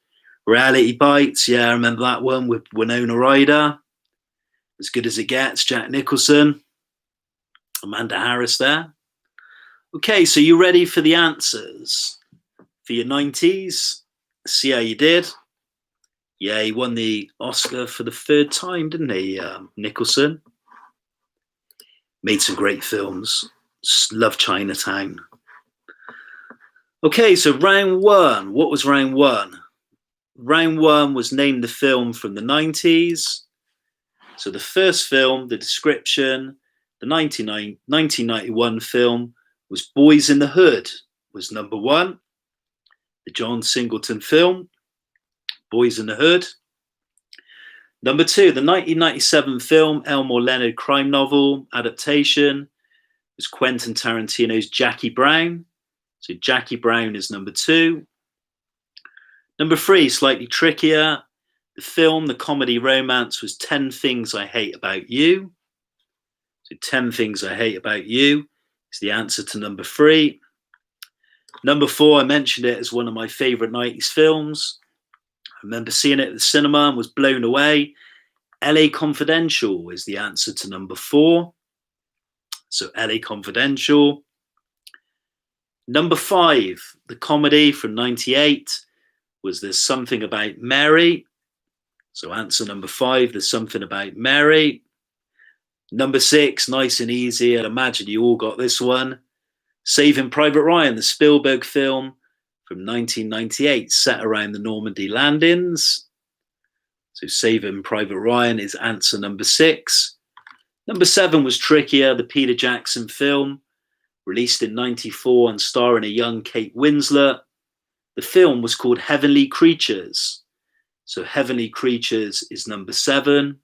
Speaker 1: Reality Bites, yeah, I remember that one with Winona Ryder. As Good as It Gets, Jack Nicholson. Amanda Harris there. Okay, so you ready for the answers for your 90s? See how you did. Yeah, he won the Oscar for the 3rd time, didn't he, Nicholson? Made some great films. Love Chinatown. Okay, so round 1. What was round 1? Round 1 was Name the Film from the 90s. So the first film, the description, the 1991 film was Boys in the Hood, was number 1. The John Singleton film, Boys in the Hood. Number 2, the 1997 film Elmore Leonard crime novel adaptation was Quentin Tarantino's Jackie Brown. So Jackie Brown is number 2. Number 3, slightly trickier. The film, the comedy romance was 10 Things I Hate About You. So 10 Things I Hate About You is the answer to number 3. Number 4, I mentioned it as one of my favourite 90s films. I remember seeing it at the cinema and was blown away. LA Confidential is the answer to number 4. So LA Confidential. Number 5, the comedy from 98 was There's Something About Mary. So answer number 5, There's Something About Mary. Number 6, nice and easy. I'd imagine you all got this one. Saving Private Ryan, the Spielberg film from 1998, set around the Normandy landings. So Saving Private Ryan is answer number 6. Number 7 was trickier, the Peter Jackson film, released in 1994 and starring a young Kate Winslet. The film was called Heavenly Creatures. So Heavenly Creatures is number 7.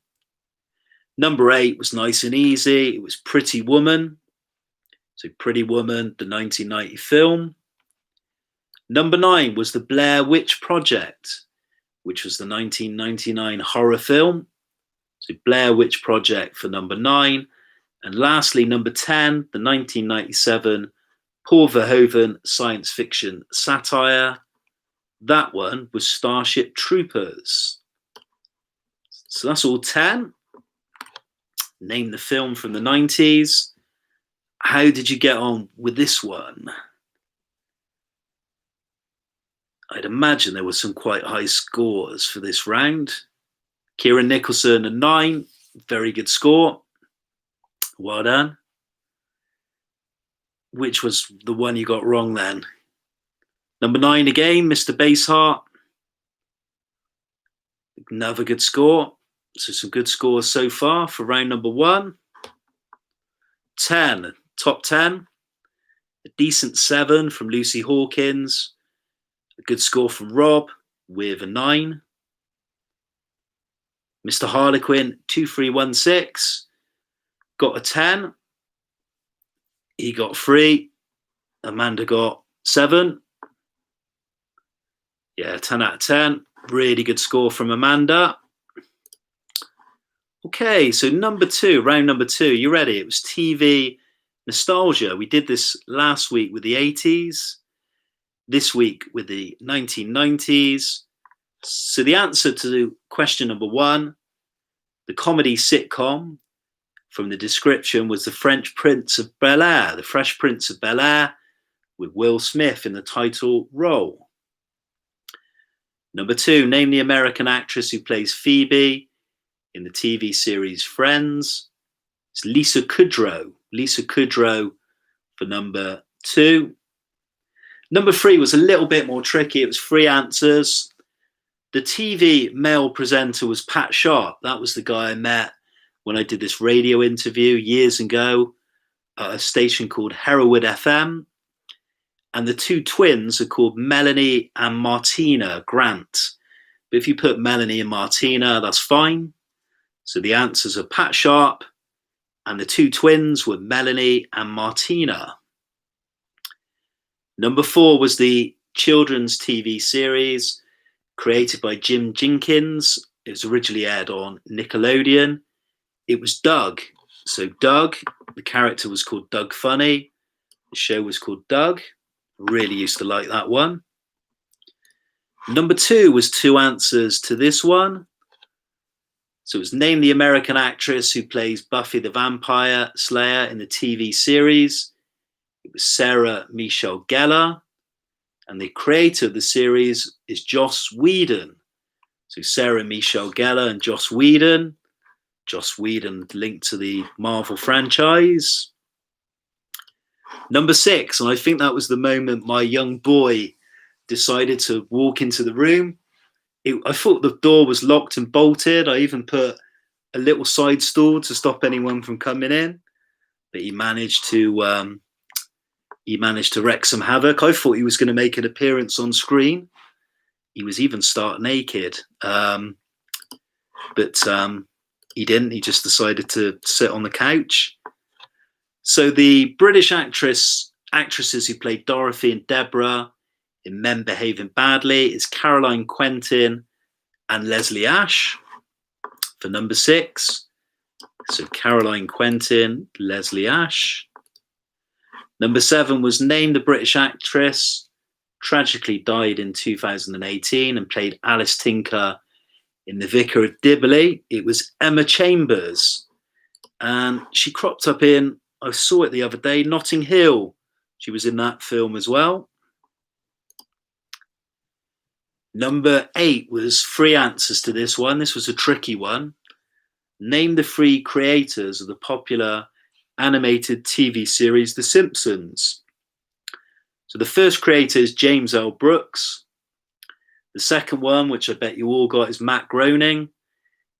Speaker 1: Number 8 was nice and easy. It was Pretty Woman. So Pretty Woman, the 1990 film. Number 9 was The Blair Witch Project, which was the 1999 horror film. So Blair Witch Project for number 9. And lastly, number 10, the 1997 Paul Verhoeven science fiction satire. That one was Starship Troopers. So that's all 10. Name the film from the 90s. How did you get on with this one? I'd imagine there were some quite high scores for this round. Kieran Nicholson, a 9. Very good score. Well done. Which was the one you got wrong then? Number 9 again, Mr. Baseheart. Another good score. So some good scores so far for round number 1. 10, top 10. A decent 7 from Lucy Hawkins. A good score from Rob with a 9. Mr. Harlequin, 2316. Got a 10. He got 3. Amanda got 7. Yeah, 10 out of 10. Really good score from Amanda. Okay, so number 2, round number 2. You ready? It was TV nostalgia. We did this last week with the 80s. This week with the 1990s. So the answer to question number 1, the comedy sitcom from the description was The Fresh Prince of Bel-Air. The Fresh Prince of Bel-Air with Will Smith in the title role. Number 2, name the American actress who plays Phoebe in the TV series Friends. It's Lisa Kudrow. Lisa Kudrow for number 2. Number 3 was a little bit more tricky. It was 3 answers. The TV male presenter was Pat Sharp. That was the guy I met when I did this radio interview years ago at a station called Hereward FM. And the 2 twins are called Melanie and Martina Grant. But if you put Melanie and Martina, that's fine. So the answers are Pat Sharp, and the 2 twins were Melanie and Martina. Number 4 was the children's TV series created by Jim Jinkins. It was originally aired on Nickelodeon. It was Doug. So Doug, the character was called Doug Funny. The show was called Doug. Really used to like that one. Number 2 was 2 answers to this one. So it was name the American actress who plays Buffy the Vampire Slayer in the TV series. It was Sarah Michelle Gellar. And the creator of the series is Joss Whedon. So Sarah Michelle Gellar and Joss Whedon. Joss Whedon linked to the Marvel franchise. Number 6, and I think that was the moment my young boy decided to walk into the room. I thought the door was locked and bolted. I even put a little side stool to stop anyone from coming in, but he managed to wreak some havoc. I thought he was going to make an appearance on screen. He was even stark naked, but he didn't. He just decided to sit on the couch. So the British actresses who played Dorothy and Deborah in Men Behaving Badly is Caroline Quentin and Leslie Ash for number 6. So Caroline Quentin, Leslie Ash. Number 7 was name the British actress, tragically died in 2018 and played Alice Tinker in The Vicar of Dibley. It was Emma Chambers. And she cropped up in, I saw it the other day, Notting Hill. She was in that film as well. Number 8 was 3 answers to this one. This was a tricky one. Name the 3 creators of the popular animated TV series The Simpsons. So the first creator is James L. Brooks. The second one, which I bet you all got, is Matt Groening.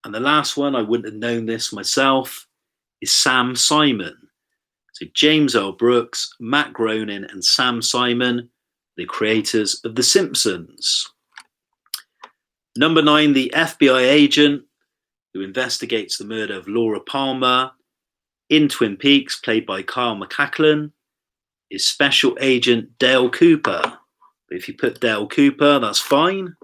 Speaker 1: And the last one, I wouldn't have known this myself, is Sam Simon. So James L. Brooks, Matt Groening, and Sam Simon, the creators of The Simpsons. Number 9, the FBI agent who investigates the murder of Laura Palmer in Twin Peaks, played by Kyle MacLachlan, is Special Agent Dale Cooper. But if you put Dale Cooper, that's fine.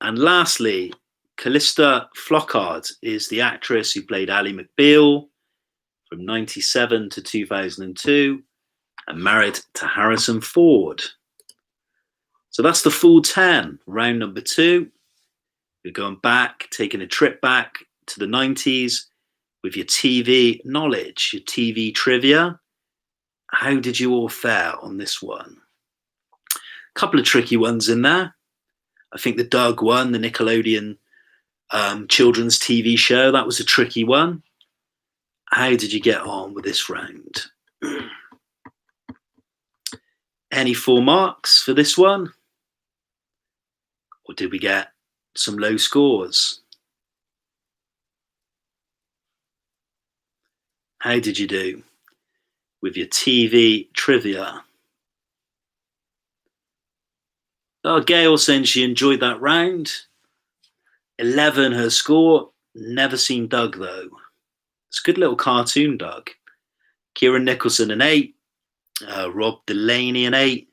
Speaker 1: And lastly, Callista Flockhart is the actress who played Ally McBeal from 1997 to 2002 and married to Harrison Ford. So that's the full 10, round number 2. We're going back, taking a trip back to the 90s with your TV knowledge, your TV trivia. How did you all fare on this one? A couple of tricky ones in there. I think the Doug one, the Nickelodeon children's TV show, that was a tricky one. How did you get on with this round? Any full marks for this one? Or did we get some low scores? How did you do with your TV trivia? Oh, Gail saying she enjoyed that round. 11 her score. Never seen Doug though. It's a good little cartoon, Doug. Kieran Nicholson an 8. Rob Delaney an 8.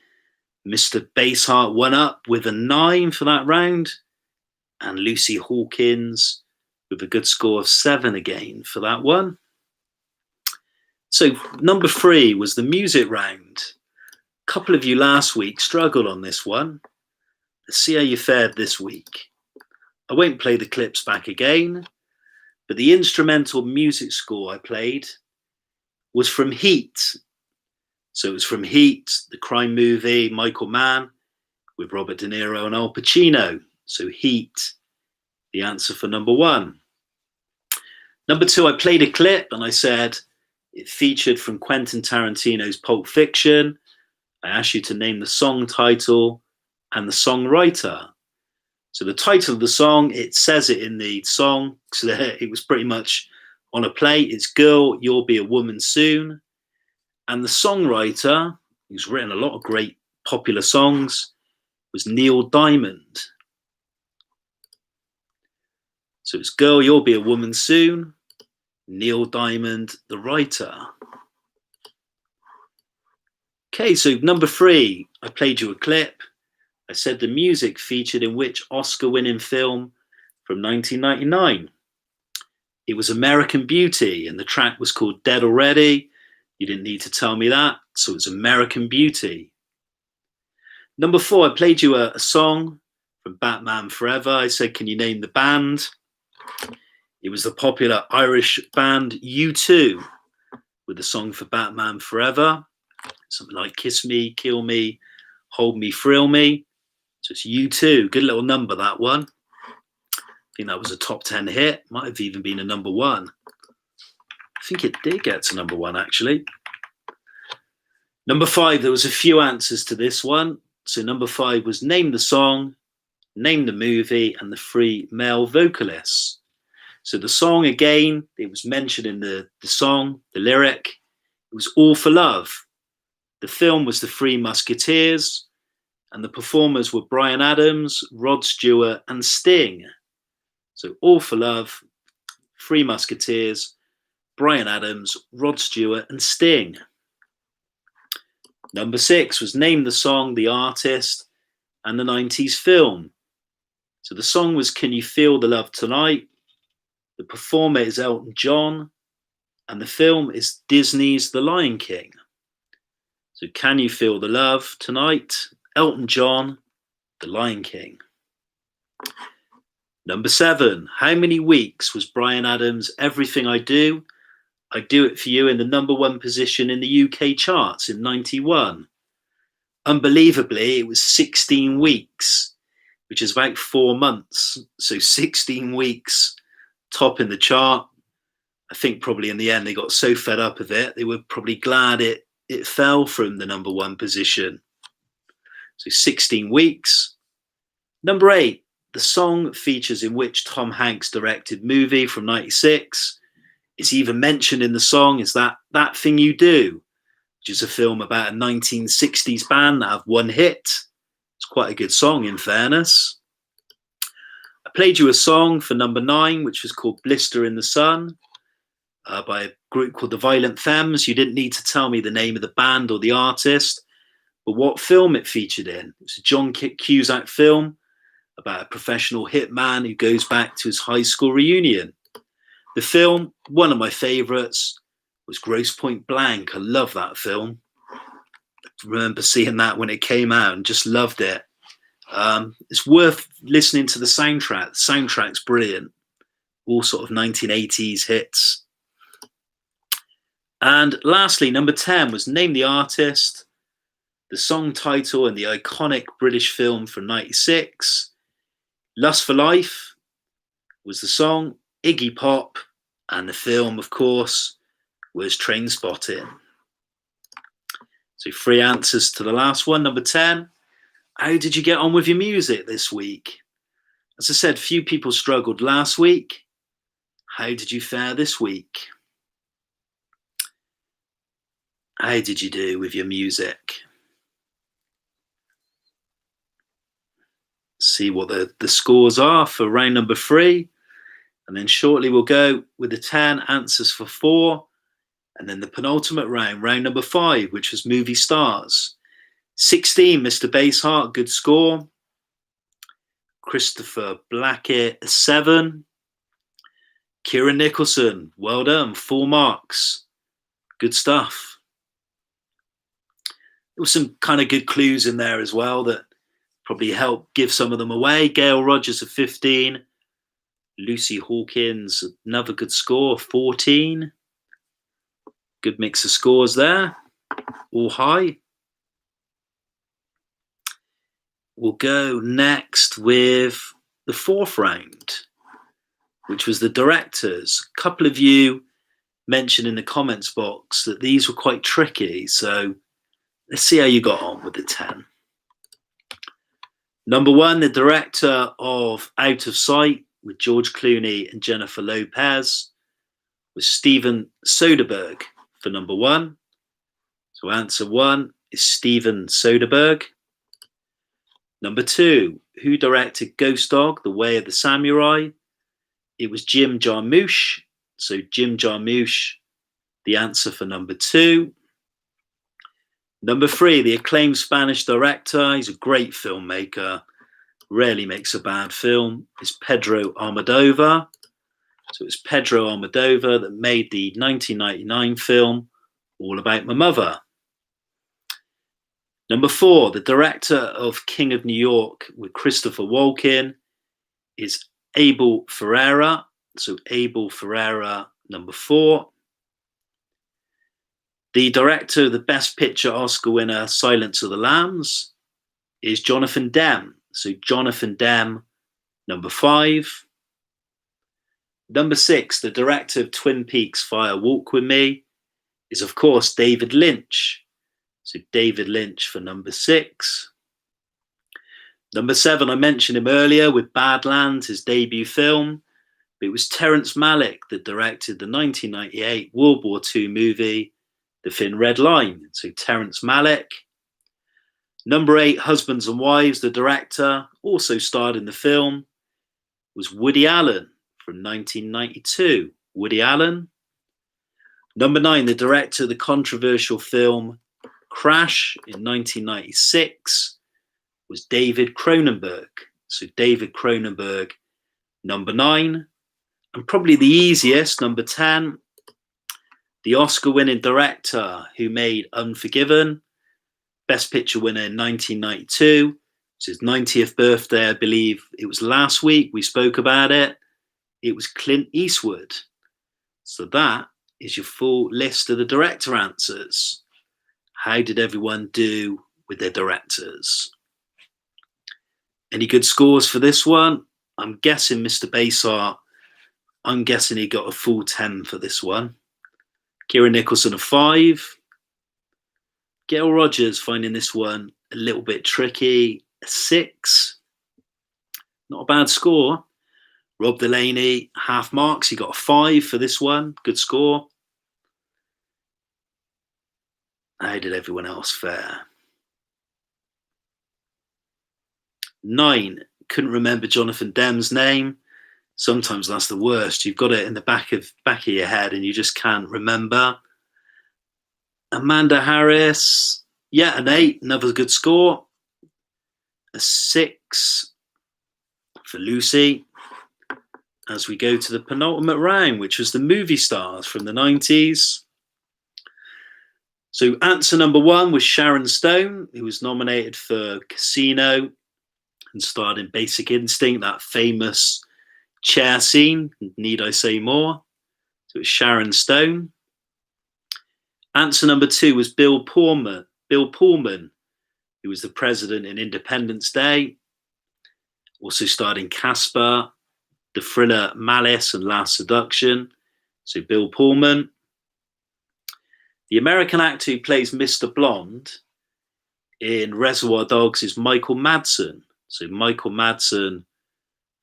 Speaker 1: Mr. Baseheart 1 up with a 9 for that round. And Lucy Hawkins with a good score of 7 again for that one. So number 3 was the music round. A couple of you last week struggled on this one. Let's see how you fared this week. I won't play the clips back again, but the instrumental music score I played was from Heat. So it was from Heat, the crime movie, Michael Mann, with Robert De Niro and Al Pacino. So Heat, the answer for number 1. Number 2, I played a clip and I said it featured from Quentin Tarantino's Pulp Fiction. I asked you to name the song title and the songwriter. So the title of the song, it says it in the song, so it was pretty much on a plate. It's Girl, You'll Be a Woman Soon. And the songwriter, who's written a lot of great popular songs, was Neil Diamond. So it's Girl, You'll Be a Woman Soon. Neil Diamond, the writer. Okay, so number 3, I played you a clip. I said the music featured in which Oscar-winning film from 1999. It was American Beauty, and the track was called Dead Already. You didn't need to tell me that, so it's American Beauty. Number 4, I played you a song from Batman Forever. I said, can you name the band? It was the popular Irish band U2 with the song for Batman Forever. Something like Kiss Me, Kill Me, Hold Me, Thrill Me. So it's U2. Good little number, that one. I think that was a top 10 hit. Might have even been a number 1. I think it did get to number 1, actually. Number 5, there was a few answers to this one. So number 5 was name the song, name the movie, and the 3 male vocalists. So the song, again, it was mentioned in the song, the lyric. It was All for Love. The film was The Three Musketeers, and the performers were Bryan Adams, Rod Stewart, and Sting. So All for Love, Three Musketeers, Bryan Adams, Rod Stewart, and Sting. Number 6 was name the song, the artist, and the 90s film. So the song was Can You Feel the Love Tonight? The performer is Elton John, and the film is Disney's The Lion King. So Can You Feel the Love Tonight? Elton John, The Lion King. Number 7, how many weeks was Bryan Adams' Everything I Do It For You in the number 1 position in the UK charts in 91? Unbelievably, it was 16 weeks, which is about 4 months. So 16 weeks top in the chart. I think probably in the end they got so fed up of it, they were probably glad it it fell from the number 1 position. So 16 weeks. Number 8, the song features in which Tom Hanks directed movie from 96. It's even mentioned in the song is That Thing You Do, which is a film about a 1960s band that have one hit. It's quite a good song, in fairness. I played you a song for number 9, which was called Blister in the Sun, by a group called the Violent Femmes. You didn't need to tell me the name of the band or the artist, but what film it featured in. It's a John Cusack film about a professional hitman who goes back to his high school reunion. The film, one of my favourites, was Grosse Pointe Blank. I love that film. I remember seeing that when it came out and just loved it. It's worth listening to the soundtrack. The soundtrack's brilliant. All sort of 1980s hits. And lastly, number 10 was Name the Artist, the song title and the iconic British film from 96. Lust for Life was the song, Iggy Pop, and the film, of course, was Trainspotting. So 3 answers to the last one. Number 10, how did you get on with your music this week? As I said, few people struggled last week. How did you fare this week? How did you do with your music? See what the scores are for round number 3. And then shortly we'll go with the 10 answers for 4. And then the penultimate round, round number 5, which was movie stars. 16, Mr. Baseheart, good score. Christopher Blackett, 7. Kieran Nicholson, well done, 4 marks. Good stuff. There were some kind of good clues in there as well that probably helped give some of them away. Gail Rogers, 15. Lucy Hawkins, another good score, 14. Good mix of scores there, all high. We'll go next with the 4th round, which was the directors. A couple of you mentioned in the comments box that these were quite tricky, so let's see how you got on with the 10. Number 1, the director of Out of Sight with George Clooney and Jennifer Lopez was Steven Soderbergh for number 1. So answer 1 is Steven Soderbergh. Number 2, who directed Ghost Dog, The Way of the Samurai? It was Jim Jarmusch. So Jim Jarmusch, the answer for number 2. Number 3, the acclaimed Spanish director. He's a great filmmaker. Rarely makes a bad film. It's Pedro Almodovar. So it's Pedro Almodovar that made the 1999 film All About My Mother. Number 4, the director of King of New York with Christopher Walken is Abel Ferrara. So Abel Ferrara, number 4. The director of the Best Picture Oscar winner, Silence of the Lambs, is Jonathan Demme. So Jonathan Demme, number 5. Number 6, the director of Twin Peaks Fire Walk With Me is, of course, David Lynch. So David Lynch for number 6. Number 7, I mentioned him earlier with Badlands, his debut film. It was Terrence Malick that directed the 1998 World War II movie, The Thin Red Line. So Terrence Malick. Number 8, Husbands and Wives, the director, also starred in the film, was Woody Allen from 1992. Woody Allen. Number 9, the director of the controversial film Crash in 1996 was David Cronenberg. So David Cronenberg, number 9. And probably the easiest, number 10, the Oscar-winning director who made Unforgiven, Best Picture winner in 1992. It's his 90th birthday, I believe. It was last week. We spoke about it. It was Clint Eastwood. So that is your full list of the director answers. How did everyone do with their directors? Any good scores for this one? I'm guessing Mr. Baseheart, I'm guessing he got a full 10 for this one. Kieran Nicholson, a 5. Gail Rogers finding this one a little bit tricky. A 6. Not a bad score. Rob Delaney, half marks. He got a 5 for this one. Good score. How did everyone else fare? 9. Couldn't remember Jonathan Demme's name. Sometimes that's the worst. You've got it in the back of your head and you just can't remember. Amanda Harris, yeah, an 8, another good score. A 6 for Lucy. As we go to the penultimate round, which was the movie stars from the 90s. So answer number 1 was Sharon Stone, who was nominated for Casino and starred in Basic Instinct, that famous chair scene. Need I say more? So it's Sharon Stone. Answer number 2 was Bill Pullman, who was the president in Independence Day. Also starred in Casper, the thriller Malice, and Last Seduction. So Bill Pullman. The American actor who plays Mr. Blonde in Reservoir Dogs is Michael Madsen. So Michael Madsen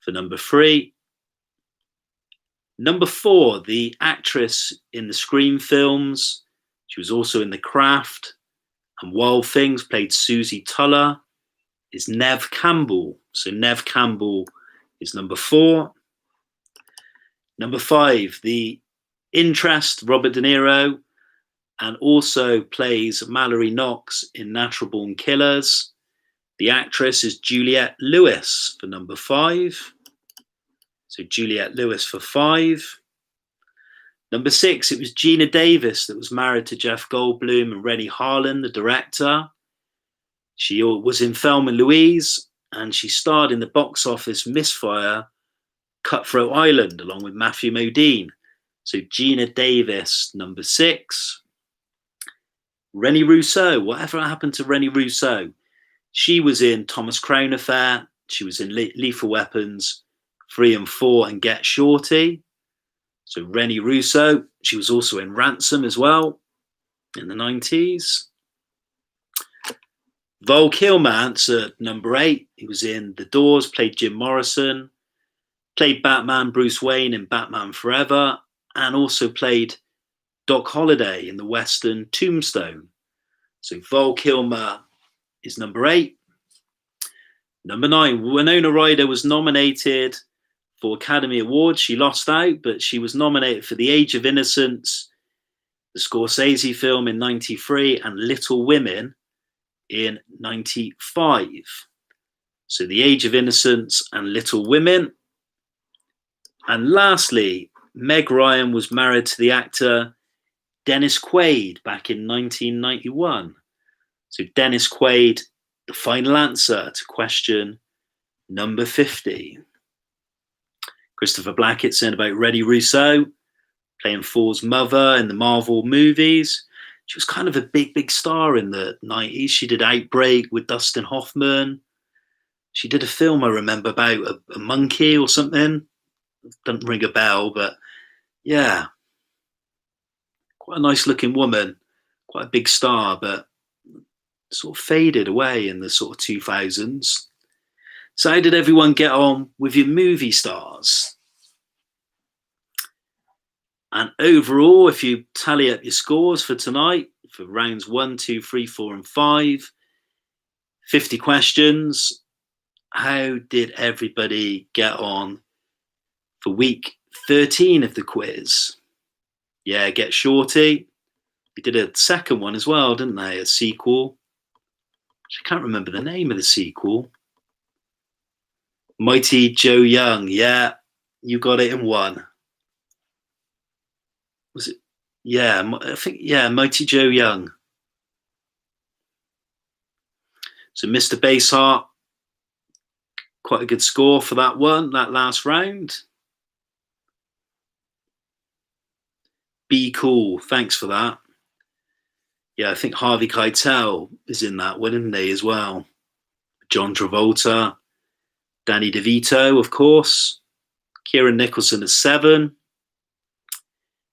Speaker 1: for number 3. Number 4, the actress in the Scream films. She was also in The Craft and Wild Things, played Susie Tuller, is Neve Campbell. So Neve Campbell is number 4. Number 5, the interest, Robert De Niro, and also plays Mallory Knox in Natural Born Killers. The actress is Juliette Lewis for number 5. So Juliette Lewis for 5. Number 6, it was Gina Davis that was married to Jeff Goldblum and Rennie Harlan, the director. She was in Thelma and Louise, and she starred in the box office misfire Cutthroat Island along with Matthew Modine. So Gina Davis, number 6. Rennie Rousseau, whatever happened to Rennie Rousseau? She was in Thomas Crown Affair. She was in Lethal Weapons 3 and 4 and Get Shorty. So Rennie Rousseau, she was also in Ransom as well in the 90s. Val Kilmer's at number 8. He was in The Doors, played Jim Morrison, played Batman Bruce Wayne in Batman Forever, and also played Doc Holliday in the Western Tombstone. So Val Kilmer is number 8. Number 9, Winona Ryder was nominated for Academy Awards. She lost out, but she was nominated for The Age of Innocence, the Scorsese film in 93, and Little Women in 95. So The Age of Innocence and Little Women. And lastly, Meg Ryan was married to the actor Dennis Quaid back in 1991. So Dennis Quaid, the final answer to question number 50. Christopher Blackett saying about Rennie Rousseau, playing Thor's mother in the Marvel movies. She was kind of a big star in the 90s. She did Outbreak with Dustin Hoffman. She did a film, I remember, about a monkey or something. Doesn't ring a bell, but yeah. Quite a nice looking woman. Quite a big star, but sort of faded away in the sort of 2000s. So how did everyone get on with your movie stars? And overall, if you tally up your scores for tonight, for rounds 1, 2, 3, 4, and 5, 50 questions, how did everybody get on for week 13 of the quiz? Yeah, Get Shorty. We did a second one as well, didn't they? A sequel. I can't remember the name of the sequel. Mighty Joe Young. Yeah, you got it in 1. Was it? Yeah, I think, yeah, Mighty Joe Young. So Mr. Baseheart, quite a good score for that one, that last round. Be Cool, thanks for that. Yeah, I think Harvey Keitel is in that one, isn't he, as well? John Travolta, Danny DeVito, of course. Kieran Nicholson is 7.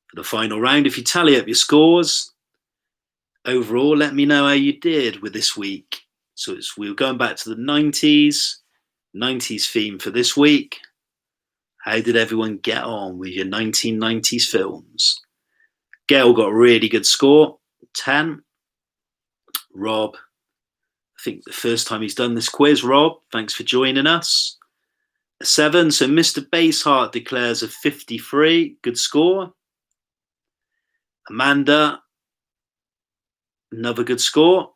Speaker 1: For the final round, if you tally up your scores, overall, let me know how you did with this week. So we were going back to the 90s theme for this week. How did everyone get on with your 1990s films? Gail got a really good score, 10. Rob, I think the first time he's done this quiz. Rob, thanks for joining us. A 7. So Mr. Baseheart declares a 53. Good score. Amanda, another good score.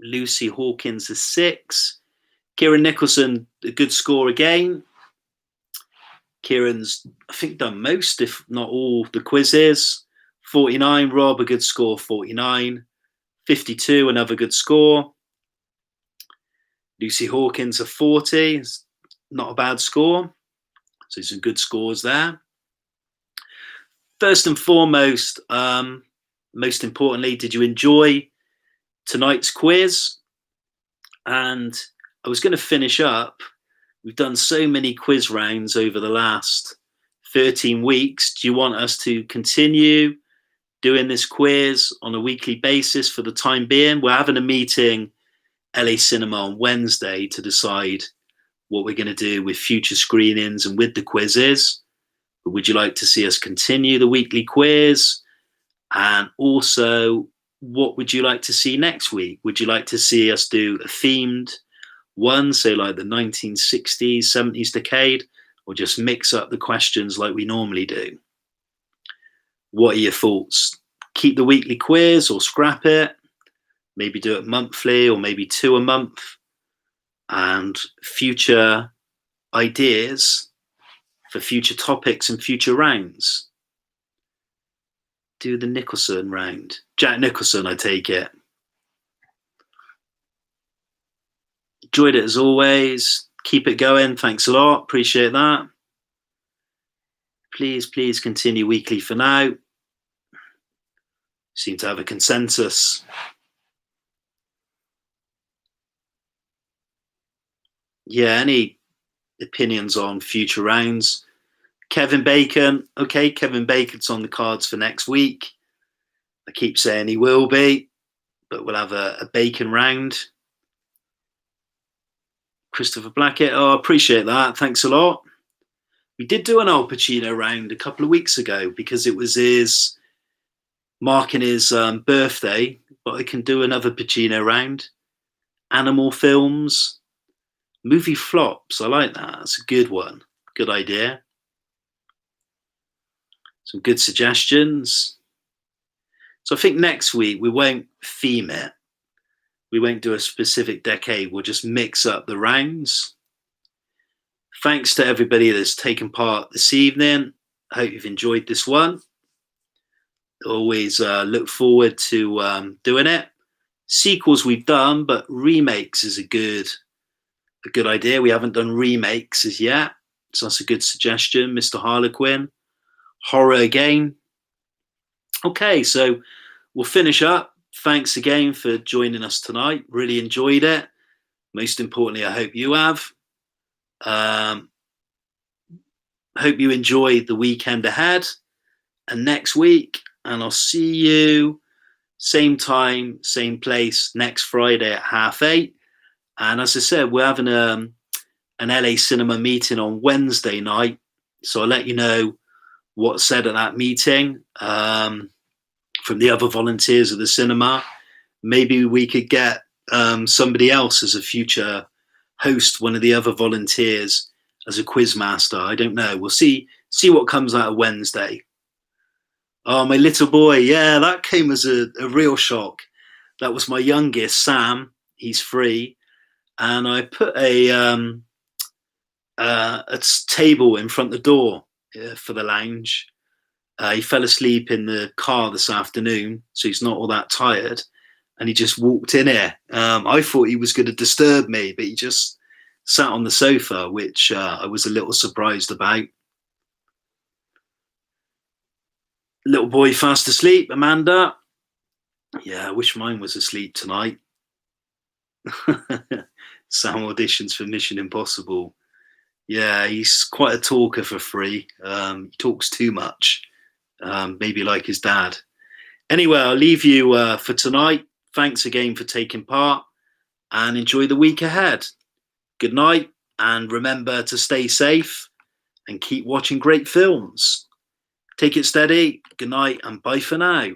Speaker 1: Lucy Hawkins, a 6. Kieran Nicholson, a good score again. Kieran's, I think, done most, if not all, the quizzes. 49. Rob, a good score, 49. 52, another good score. Lucy Hawkins, a 40. It's not a bad score. So some good scores there. First and foremost, most importantly, did you enjoy tonight's quiz? And I was going to finish up. We've done so many quiz rounds over the last 13 weeks. Do you want us to continue doing this quiz on a weekly basis for the time being? We're having a meeting, LA Cinema, on Wednesday to decide what we're going to do with future screenings and with the quizzes. But would you like to see us continue the weekly quiz? And also, what would you like to see next week? Would you like to see us do a themed one, say like the 1960s, 70s decade, or just mix up the questions like we normally do? What are your thoughts? Keep the weekly quiz or scrap it? Maybe do it monthly or maybe 2 a month? And future ideas for future topics and future rounds. Do the Nicholson round. Jack Nicholson, I take it. Enjoyed it as always. Keep it going. Thanks a lot. Appreciate that. Please continue weekly for now. Seem to have a consensus. Yeah, any opinions on future rounds? Kevin Bacon. Okay, Kevin Bacon's on the cards for next week. I keep saying he will be, but we'll have a Bacon round. Christopher Blackett. Oh, appreciate that. Thanks a lot. We did do an Al Pacino round a couple of weeks ago because it was his marking his birthday, but I can do another Pacino round. Animal films. Movie flops. I like that. That's a good one. Good idea. Some good suggestions. So I think next week we won't theme it. We won't do a specific decade. We'll just mix up the rounds. Thanks to everybody that's taken part this evening. I hope you've enjoyed this one. Always look forward to doing it. Sequels we've done, but remakes is a good idea. We haven't done remakes as yet, so that's a good suggestion, Mr. Harlequin. Horror again. Okay, so we'll finish up. Thanks again for joining us tonight. Really enjoyed it. Most importantly, I hope you have. Hope you enjoy the weekend ahead and next week. And I'll see you same time, same place next Friday at 8:30. And as I said, we're having an LA Cinema meeting on Wednesday night. So I'll let you know what's said at that meeting from the other volunteers of the cinema. Maybe we could get somebody else as a future host, one of the other volunteers as a quiz master. I don't know. We'll see what comes out of Wednesday. Oh, my little boy. Yeah, that came as a real shock. That was my youngest, Sam. He's 3. And I put a table in front of the door for the lounge. He fell asleep in the car this afternoon, so he's not all that tired. And he just walked in here. I thought he was going to disturb me, but he just sat on the sofa, which I was a little surprised about. Little boy fast asleep, Amanda. Yeah, I wish mine was asleep tonight. Sam auditions for Mission Impossible. Yeah, he's quite a talker for 3. He talks too much, maybe like his dad. Anyway, I'll leave you for tonight. thanks again for taking part and enjoy the week ahead. Good night, and remember to stay safe and keep watching great films. Take it steady. Good night and bye for now.